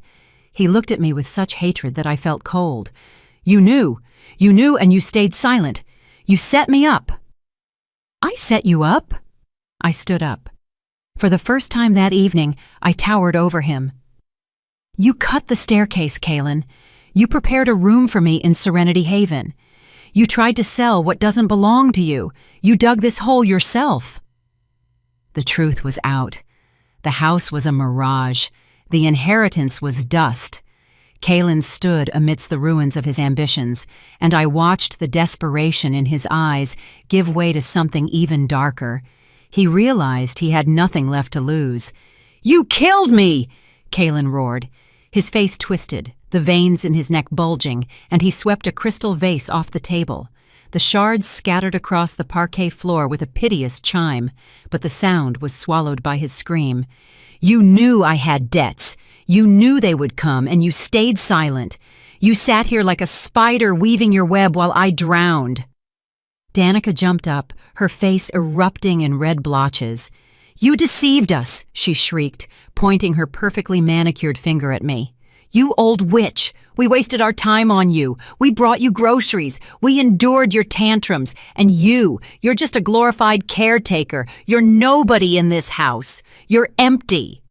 He looked at me with such hatred that I felt cold. You knew, and you stayed silent. You set me up. I set you up? I stood up. For the first time that evening, I towered over him. You cut the staircase, Kalen. You prepared a room for me in Serenity Haven. You tried to sell what doesn't belong to you. You dug this hole yourself. The truth was out. The house was a mirage. The inheritance was dust. Kalen stood amidst the ruins of his ambitions, and I watched the desperation in his eyes give way to something even darker. He realized he had nothing left to lose. You killed me! Kalen roared. His face twisted, the veins in his neck bulging, and he swept a crystal vase off the table. The shards scattered across the parquet floor with a piteous chime, but the sound was swallowed by his scream. You knew I had debts. You knew they would come, and you stayed silent. You sat here like a spider weaving your web while I drowned. Danica jumped up, her face erupting in red blotches. You deceived us, she shrieked, pointing her perfectly manicured finger at me. You old witch! We wasted our time on you. We brought you groceries. We endured your tantrums. And you're just a glorified caretaker. You're nobody in this house. You're empty.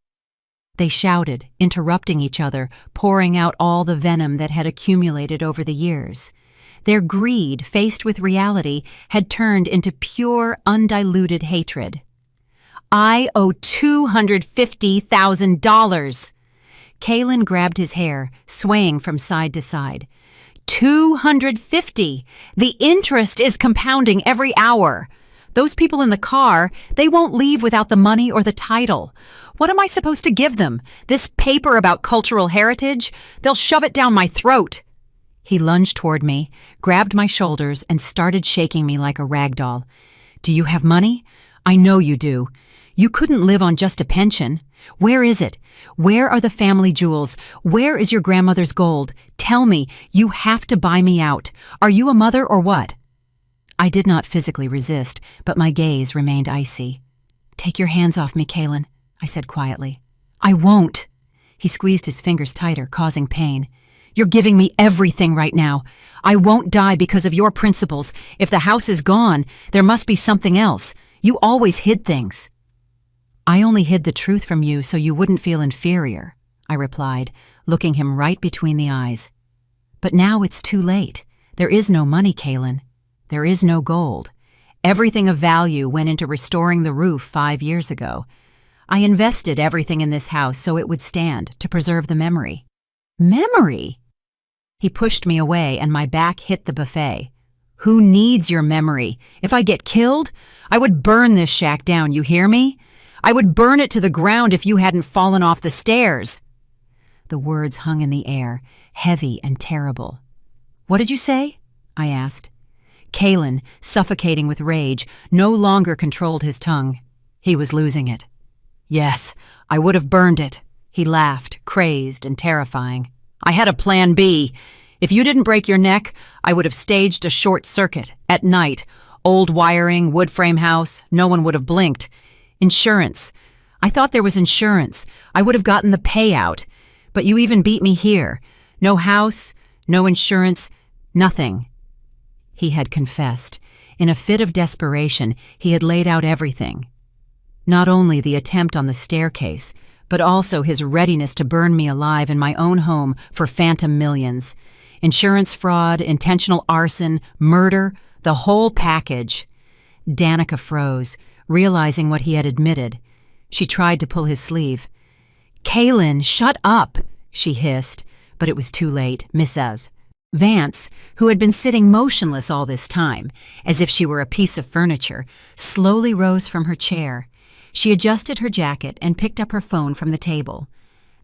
They shouted, interrupting each other, pouring out all the venom that had accumulated over the years. Their greed, faced with reality, had turned into pure, undiluted hatred. I owe $250,000. Kalen grabbed his hair, swaying from side to side. $250! The interest is compounding every hour. Those people in the car, they won't leave without the money or the title. What am I supposed to give them? This paper about cultural heritage? They'll shove it down my throat. He lunged toward me, grabbed my shoulders, and started shaking me like a rag doll. Do you have money? I know you do. You couldn't live on just a pension. Where is it? Where are the family jewels? Where is your grandmother's gold? Tell me, you have to buy me out. Are you a mother or what? I did not physically resist, but my gaze remained icy. Take your hands off me, Kalen, I said quietly. I won't. He squeezed his fingers tighter, causing pain. You're giving me everything right now. I won't die because of your principles. If the house is gone, there must be something else. You always hid things. I only hid the truth from you so you wouldn't feel inferior, I replied, looking him right between the eyes. But now it's too late. There is no money, Kalen. There is no gold. Everything of value went into restoring the roof 5 years ago. I invested everything in this house so it would stand, to preserve the memory. Memory? He pushed me away and my back hit the buffet. Who needs your memory? If I get killed, I would burn this shack down, you hear me? I would burn it to the ground if you hadn't fallen off the stairs. The words hung in the air, heavy and terrible. What did you say? I asked. Kalen, suffocating with rage, no longer controlled his tongue. He was losing it. Yes, I would have burned it. He laughed, crazed and terrifying. I had a plan B. If you didn't break your neck, I would have staged a short circuit, at night. Old wiring, wood frame house, no one would have blinked. Insurance. I thought there was insurance. I would have gotten the payout. But you even beat me here. No house, no insurance, nothing. He had confessed. In a fit of desperation, he had laid out everything. Not only the attempt on the staircase, but also his readiness to burn me alive in my own home for phantom millions. Insurance fraud, intentional arson, murder, the whole package. Danica froze, realizing what he had admitted. She tried to pull his sleeve. Kalen, shut up, she hissed, but it was too late. Mrs. Vance, who had been sitting motionless all this time, as if she were a piece of furniture, slowly rose from her chair. She adjusted her jacket and picked up her phone from the table.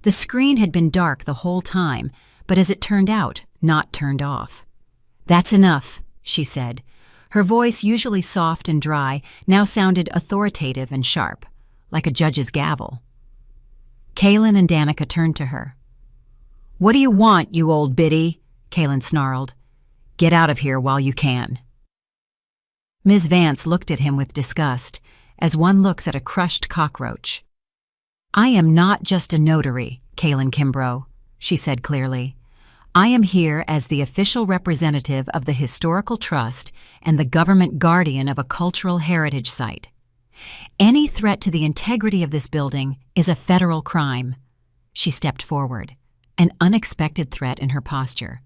The screen had been dark the whole time, but as it turned out, not turned off. "That's enough," she said. Her voice, usually soft and dry, now sounded authoritative and sharp, like a judge's gavel. Kaylin and Danica turned to her. "What do you want, you old biddy?" Kaylin snarled. "Get out of here while you can." Ms. Vance looked at him with disgust, as one looks at a crushed cockroach. "I am not just a notary, Kaylin Kimbrough," she said clearly. "I am here as the official representative of the Historical Trust and the government guardian of a cultural heritage site. Any threat to the integrity of this building is a federal crime." She stepped forward, an unexpected threat in her posture.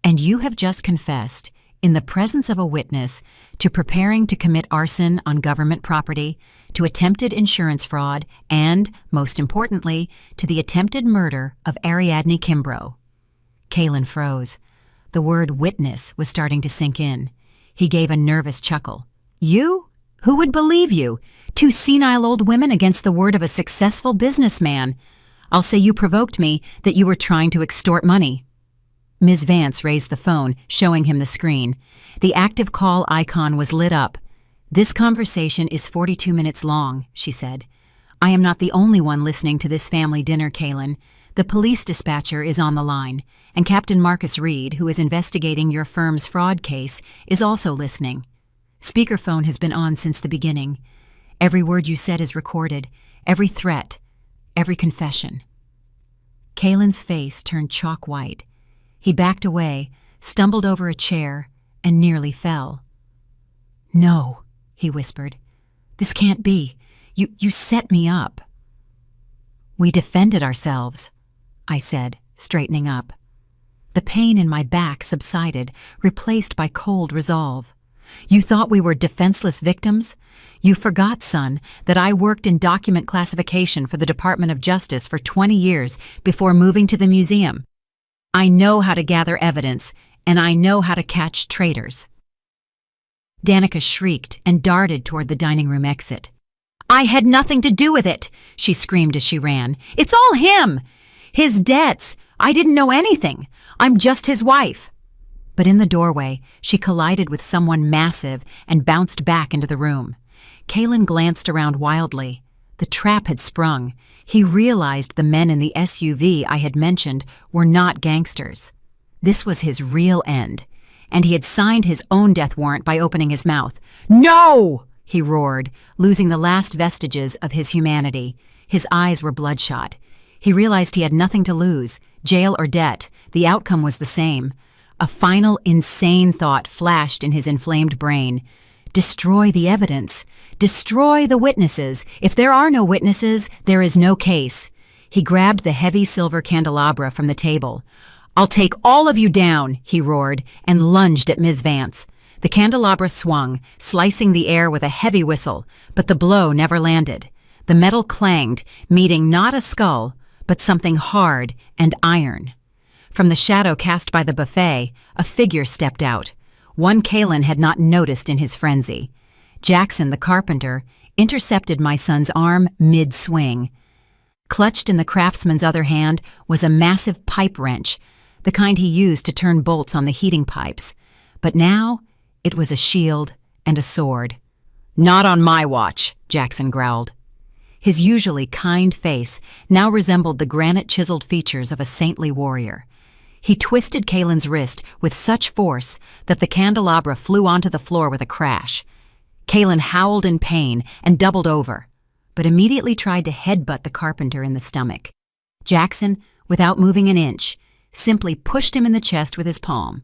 "And you have just confessed, in the presence of a witness, to preparing to commit arson on government property, to attempted insurance fraud, and, most importantly, to the attempted murder of Ariadne Kimbrough." Kaylin froze. The word witness was starting to sink in. He gave a nervous chuckle. "You? Who would believe you? Two senile old women against the word of a successful businessman. I'll say you provoked me, that you were trying to extort money." Ms. Vance raised the phone, showing him the screen. The active call icon was lit up. "This conversation is 42 minutes long," she said. "I am not the only one listening to this family dinner, Kaylin. The police dispatcher is on the line, and Captain Marcus Reed, who is investigating your firm's fraud case, is also listening. Speakerphone has been on since the beginning. Every word you said is recorded, every threat, every confession." Kaylin's face turned chalk white. He backed away, stumbled over a chair, and nearly fell. "No," he whispered. "This can't be. You set me up." "We defended ourselves," I said, straightening up. The pain in my back subsided, replaced by cold resolve. "You thought we were defenseless victims? You forgot, son, that I worked in document classification for the Department of Justice for 20 years before moving to the museum. I know how to gather evidence, and I know how to catch traitors." Danica shrieked and darted toward the dining room exit. "I had nothing to do with it," she screamed as she ran. "It's all him! His debts! I didn't know anything! I'm just his wife!" But in the doorway, she collided with someone massive and bounced back into the room. Kaylin glanced around wildly. The trap had sprung. He realized the men in the SUV I had mentioned were not gangsters. This was his real end, and he had signed his own death warrant by opening his mouth. "No!" he roared, losing the last vestiges of his humanity. His eyes were bloodshot. He realized he had nothing to lose, jail or debt. The outcome was the same. A final, insane thought flashed in his inflamed brain. Destroy the evidence. Destroy the witnesses. If there are no witnesses, there is no case. He grabbed the heavy silver candelabra from the table. "I'll take all of you down," he roared, and lunged at Ms. Vance. The candelabra swung, slicing the air with a heavy whistle, but the blow never landed. The metal clanged, meeting not a skull, but something hard and iron. From the shadow cast by the buffet, a figure stepped out. One Kaylin had not noticed in his frenzy. Jackson, the carpenter, intercepted my son's arm mid-swing. Clutched in the craftsman's other hand was a massive pipe wrench, the kind he used to turn bolts on the heating pipes. But now it was a shield and a sword. "Not on my watch," Jackson growled. His usually kind face now resembled the granite-chiseled features of a saintly warrior. He twisted Kaylin's wrist with such force that the candelabra flew onto the floor with a crash. Kaylin howled in pain and doubled over, but immediately tried to headbutt the carpenter in the stomach. Jackson, without moving an inch, simply pushed him in the chest with his palm.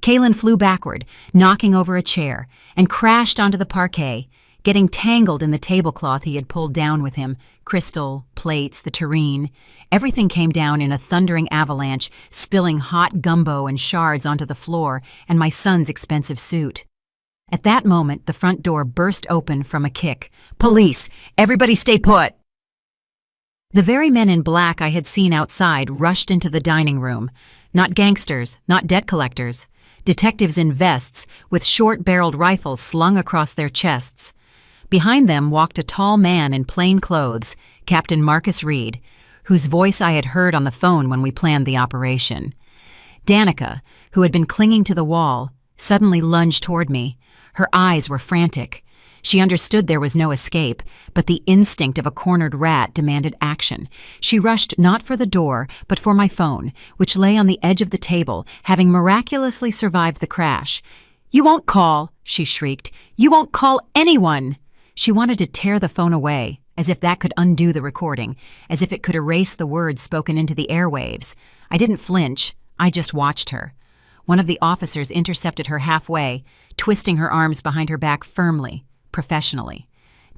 Kaylin flew backward, knocking over a chair, and crashed onto the parquet, getting tangled in the tablecloth he had pulled down with him, crystal, plates, the tureen. Everything came down in a thundering avalanche, spilling hot gumbo and shards onto the floor and my son's expensive suit. At that moment, the front door burst open from a kick. "Police! Everybody stay put!" The very men in black I had seen outside rushed into the dining room. Not gangsters, not debt collectors. Detectives in vests with short-barreled rifles slung across their chests. Behind them walked a tall man in plain clothes, Captain Marcus Reed, whose voice I had heard on the phone when we planned the operation. Danica, who had been clinging to the wall, suddenly lunged toward me. Her eyes were frantic. She understood there was no escape, but the instinct of a cornered rat demanded action. She rushed not for the door, but for my phone, which lay on the edge of the table, having miraculously survived the crash. "You won't call," she shrieked. "You won't call anyone!" She wanted to tear the phone away, as if that could undo the recording, as if it could erase the words spoken into the airwaves. I didn't flinch. I just watched her. One of the officers intercepted her halfway, twisting her arms behind her back firmly, professionally.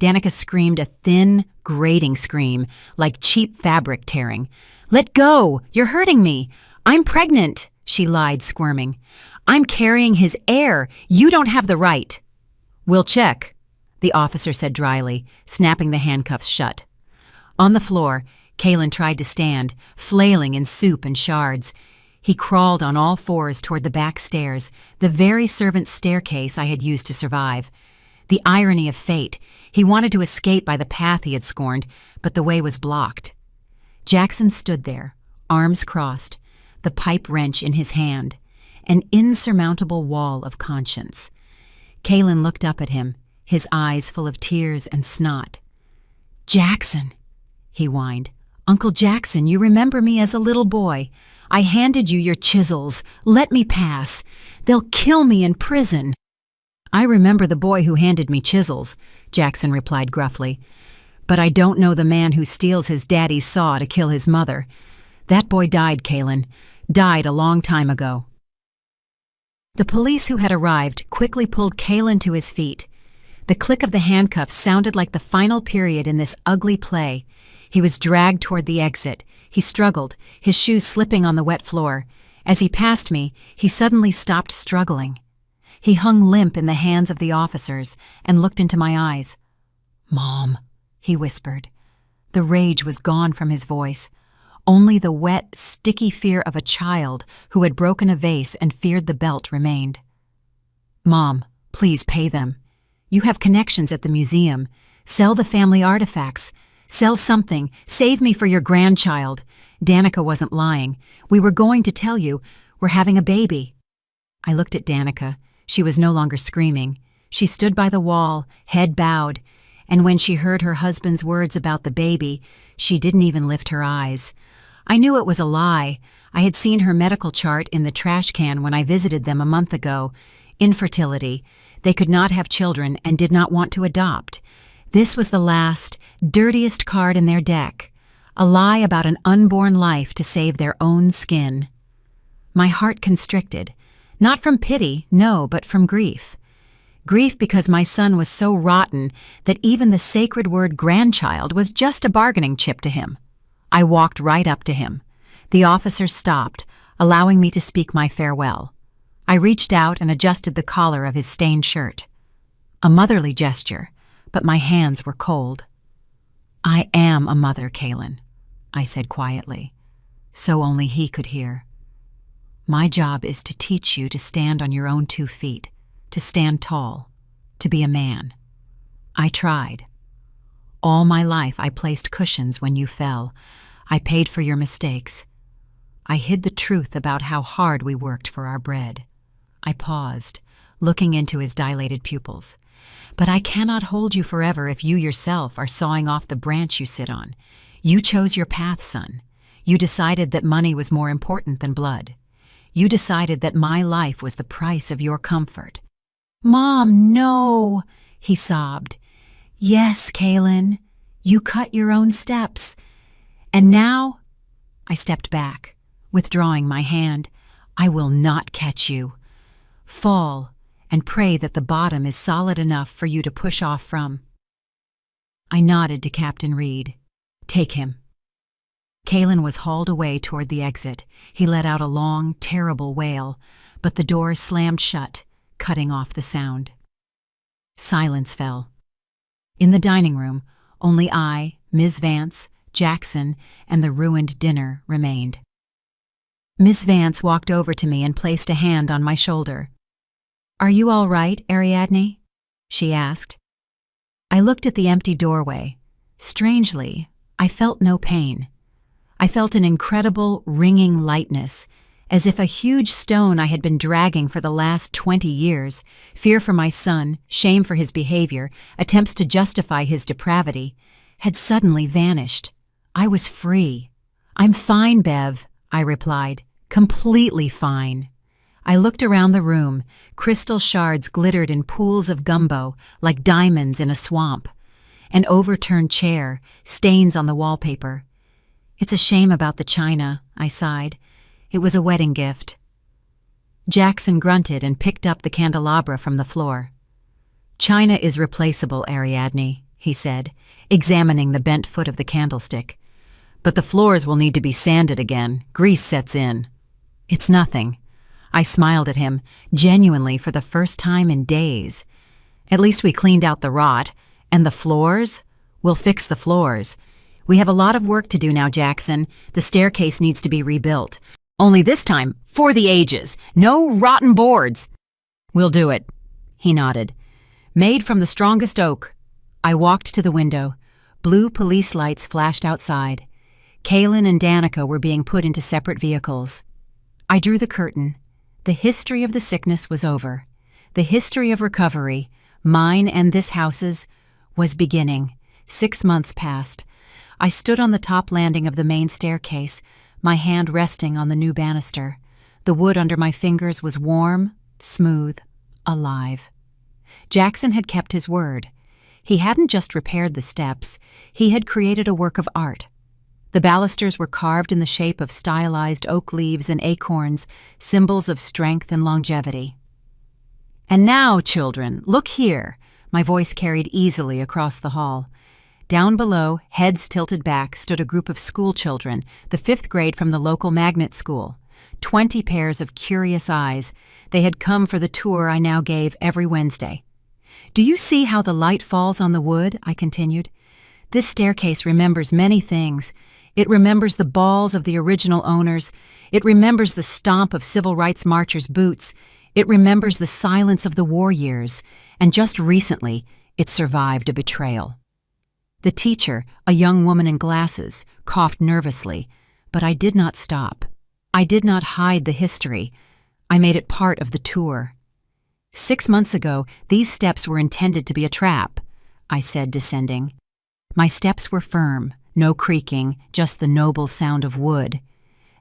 Danica screamed a thin, grating scream, like cheap fabric tearing. "Let go! You're hurting me! I'm pregnant!" she lied, squirming. "I'm carrying his heir! You don't have the right!" "We'll check," the officer said dryly, snapping the handcuffs shut. On the floor, Kalen tried to stand, flailing in soup and shards. He crawled on all fours toward the back stairs, the very servants' staircase I had used to survive. The irony of fate. He wanted to escape by the path he had scorned, but the way was blocked. Jackson stood there, arms crossed, the pipe wrench in his hand, an insurmountable wall of conscience. Kalen looked up at him, his eyes full of tears and snot. "Jackson," he whined. "Uncle Jackson, you remember me as a little boy. I handed you your chisels. Let me pass. They'll kill me in prison." "I remember the boy who handed me chisels," Jackson replied gruffly. "But I don't know the man who steals his daddy's saw to kill his mother. That boy died, Kalen. Died a long time ago." The police who had arrived quickly pulled Kalen to his feet. The click of the handcuffs sounded like the final period in this ugly play. He was dragged toward the exit. He struggled, his shoes slipping on the wet floor. As he passed me, he suddenly stopped struggling. He hung limp in the hands of the officers and looked into my eyes. "Mom," he whispered. The rage was gone from his voice. Only the wet, sticky fear of a child who had broken a vase and feared the belt remained. "Mom, please pay them. You have connections at the museum. Sell the family artifacts. Sell something. Save me for your grandchild." Danica wasn't lying. "We were going to tell you. We're having a baby." I looked at Danica. She was no longer screaming. She stood by the wall, head bowed, and when she heard her husband's words about the baby, she didn't even lift her eyes. I knew it was a lie. I had seen her medical chart in the trash can when I visited them a month ago. Infertility. They could not have children and did not want to adopt. This was the last, dirtiest card in their deck. A lie about an unborn life to save their own skin. My heart constricted. Not from pity, no, but from grief. Grief because my son was so rotten that even the sacred word grandchild was just a bargaining chip to him. I walked right up to him. The officer stopped, allowing me to speak my farewell. I reached out and adjusted the collar of his stained shirt. A motherly gesture, but my hands were cold. "I am a mother, Kalen," I said quietly, so only he could hear. "My job is to teach you to stand on your own 2 feet, to stand tall, to be a man. I tried. All my life I placed cushions when you fell. I paid for your mistakes. I hid the truth about how hard we worked for our bread." I paused, looking into his dilated pupils. "But I cannot hold you forever if you yourself are sawing off the branch you sit on. You chose your path, son. You decided that money was more important than blood. You decided that my life was the price of your comfort." "Mom, no," he sobbed. "Yes, Kalen, you cut your own steps. And now—" I stepped back, withdrawing my hand. "I will not catch you. Fall and pray that the bottom is solid enough for you to push off from." I nodded to Captain Reed. "Take him." Kalen was hauled away toward the exit. He let out a long, terrible wail, but the door slammed shut, cutting off the sound. Silence fell. In the dining room, only I, Ms. Vance, Jackson, and the ruined dinner remained. Miss Vance walked over to me and placed a hand on my shoulder. "Are you all right, Ariadne?" she asked. I looked at the empty doorway. Strangely, I felt no pain. I felt an incredible, ringing lightness, as if a huge stone I had been dragging for the last 20 years, fear for my son, shame for his behavior, attempts to justify his depravity, had suddenly vanished. I was free. "I'm fine, Bev," I replied. "Completely fine." I looked around the room. Crystal shards glittered in pools of gumbo, like diamonds in a swamp. An overturned chair, stains on the wallpaper. "It's a shame about the china," I sighed. "It was a wedding gift." Jackson grunted and picked up the candelabra from the floor. "China is replaceable, Ariadne," he said, examining the bent foot of the candlestick. "But the floors will need to be sanded again. Grease sets in." "It's nothing." I smiled at him, genuinely for the first time in days. "At least we cleaned out the rot. And the floors? We'll fix the floors. We have a lot of work to do now, Jackson. The staircase needs to be rebuilt. Only this time, for the ages. No rotten boards." "We'll do it," he nodded. "Made from the strongest oak." I walked to the window. Blue police lights flashed outside. Kaylin and Danica were being put into separate vehicles. I drew the curtain. The history of the sickness was over. The history of recovery, mine and this house's, was beginning. 6 months passed. I stood on the top landing of the main staircase, my hand resting on the new banister. The wood under my fingers was warm, smooth, alive. Jackson had kept his word. He hadn't just repaired the steps, he had created a work of art. The balusters were carved in the shape of stylized oak leaves and acorns, symbols of strength and longevity. "And now, children, look here," my voice carried easily across the hall. Down below, heads tilted back, stood a group of school children, the 5th grade from the local magnet school. 20 pairs of curious eyes. They had come for the tour I now gave every Wednesday. "Do you see how the light falls on the wood?" I continued. "This staircase remembers many things. It remembers the balls of the original owners. It remembers the stomp of civil rights marchers' boots. It remembers the silence of the war years. And just recently, it survived a betrayal." The teacher, a young woman in glasses, coughed nervously, but I did not stop. I did not hide the history. I made it part of the tour. 6 months ago, these steps were intended to be a trap, I said, descending. My steps were firm, no creaking, just the noble sound of wood.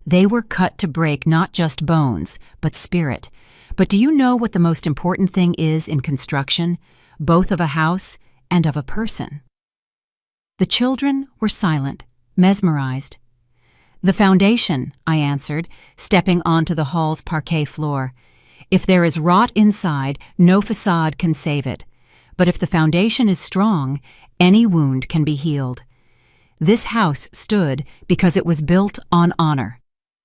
They were cut to break not just bones, but spirit. But do you know what the most important thing is in construction, both of a house and of a person? The children were silent, mesmerized. "The foundation," I answered, stepping onto the hall's parquet floor. "If there is rot inside, no facade can save it. But if the foundation is strong, any wound can be healed. This house stood because it was built on honor.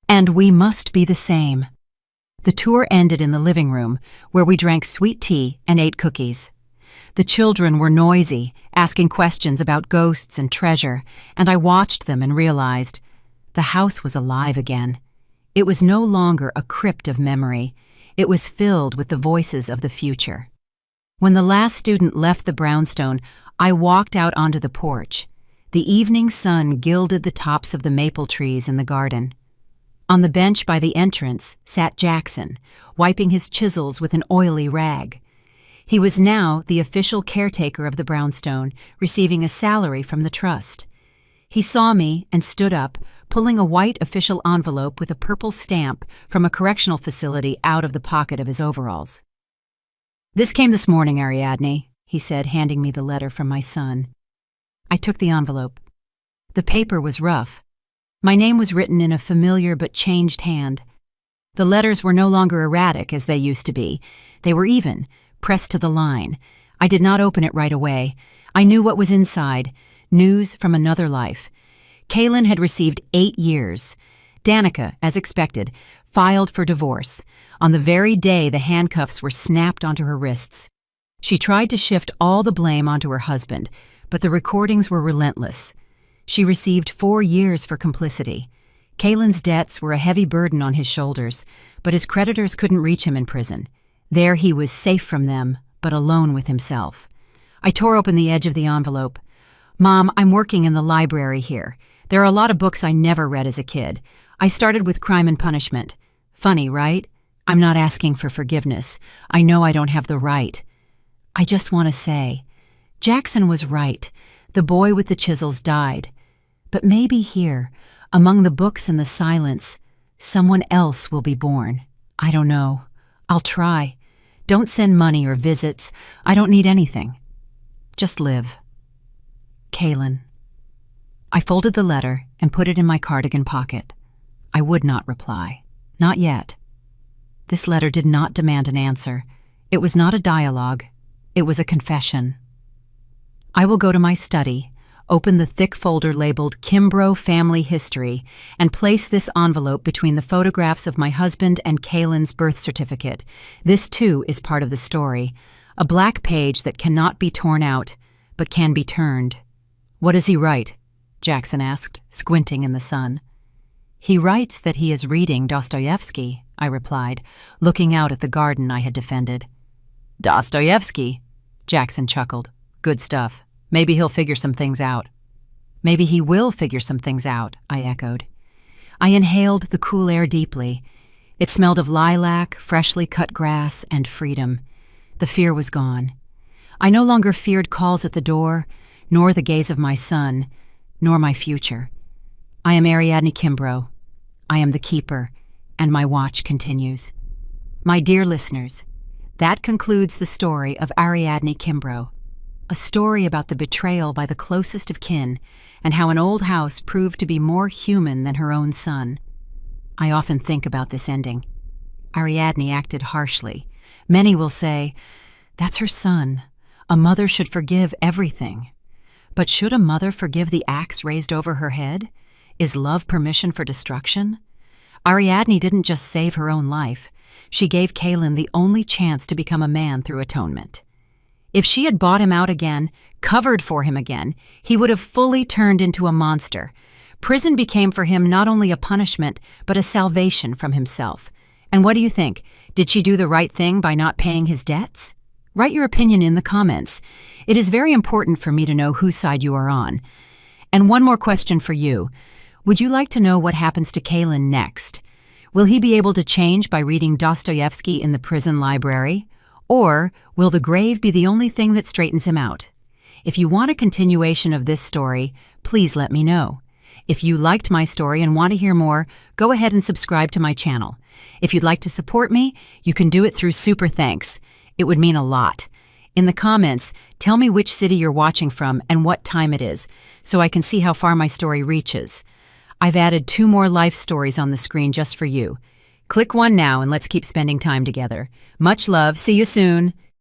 And we must be the same." The tour ended in the living room, where we drank sweet tea and ate cookies. The children were noisy, asking questions about ghosts and treasure, and I watched them and realized the house was alive again. It was no longer a crypt of memory. It was filled with the voices of the future. When the last student left the brownstone, I walked out onto the porch. The evening sun gilded the tops of the maple trees in the garden. On the bench by the entrance sat Jackson, wiping his chisels with an oily rag. He was now the official caretaker of the brownstone, receiving a salary from the trust. He saw me and stood up, pulling a white official envelope with a purple stamp from a correctional facility out of the pocket of his overalls. "This came this morning, Ariadne," he said, handing me the letter from my son. I took the envelope. The paper was rough. My name was written in a familiar but changed hand. The letters were no longer erratic as they used to be. They were even, pressed to the line. I did not open it right away. I knew what was inside. News from another life. Kaylin had received 8 years. Danica, as expected, filed for divorce, on the very day the handcuffs were snapped onto her wrists. She tried to shift all the blame onto her husband, but the recordings were relentless. She received 4 years for complicity. Kaylin's debts were a heavy burden on his shoulders, but his creditors couldn't reach him in prison. There he was safe from them, but alone with himself. I tore open the edge of the envelope. "Mom, I'm working in the library here. There are a lot of books I never read as a kid. I started with Crime and Punishment. Funny, right? I'm not asking for forgiveness. I know I don't have the right. I just want to say, Jackson was right. The boy with the chisels died. But maybe here, among the books and the silence, someone else will be born. I don't know. I'll try. Don't send money or visits. I don't need anything. Just live. Kaylin. I folded the letter and put it in my cardigan pocket. I would not reply. Not yet. This letter did not demand an answer. It was not a dialogue. It was a confession. I will go to my study, open the thick folder labeled Kimbrough Family History, and place this envelope between the photographs of my husband and Kaylin's birth certificate. This, too, is part of the story. A black page that cannot be torn out, but can be turned. What does he write? Jackson asked, squinting in the sun. He writes that he is reading Dostoevsky, I replied, looking out at the garden I had defended. Dostoevsky? Jackson chuckled. Good stuff. Maybe he'll figure some things out. Maybe he will figure some things out, I echoed. I inhaled the cool air deeply. It smelled of lilac, freshly cut grass, and freedom. The fear was gone. I no longer feared calls at the door, nor the gaze of my son, nor my future. I am Ariadne Kimbrough. I am the keeper, and my watch continues. My dear listeners, that concludes the story of Ariadne Kimbrough, a story about the betrayal by the closest of kin and how an old house proved to be more human than her own son. I often think about this ending. Ariadne acted harshly. Many will say, that's her son. A mother should forgive everything. But should a mother forgive the axe raised over her head? Is love permission for destruction? Ariadne didn't just save her own life. She gave Kaylin the only chance to become a man through atonement. If she had bought him out again, covered for him again, he would have fully turned into a monster. Prison became for him not only a punishment, but a salvation from himself. And what do you think? Did she do the right thing by not paying his debts? Write your opinion in the comments. It is very important for me to know whose side you are on. And one more question for you. Would you like to know what happens to Kaylin next? Will he be able to change by reading Dostoevsky in the prison library? Or will the grave be the only thing that straightens him out? If you want a continuation of this story, please let me know. If you liked my story and want to hear more, go ahead and subscribe to my channel. If you'd like to support me, you can do it through Super Thanks. It would mean a lot. In the comments, tell me which city you're watching from and what time it is, so I can see how far my story reaches. I've added 2 more life stories on the screen just for you. Click one now and let's keep spending time together. Much love. See you soon.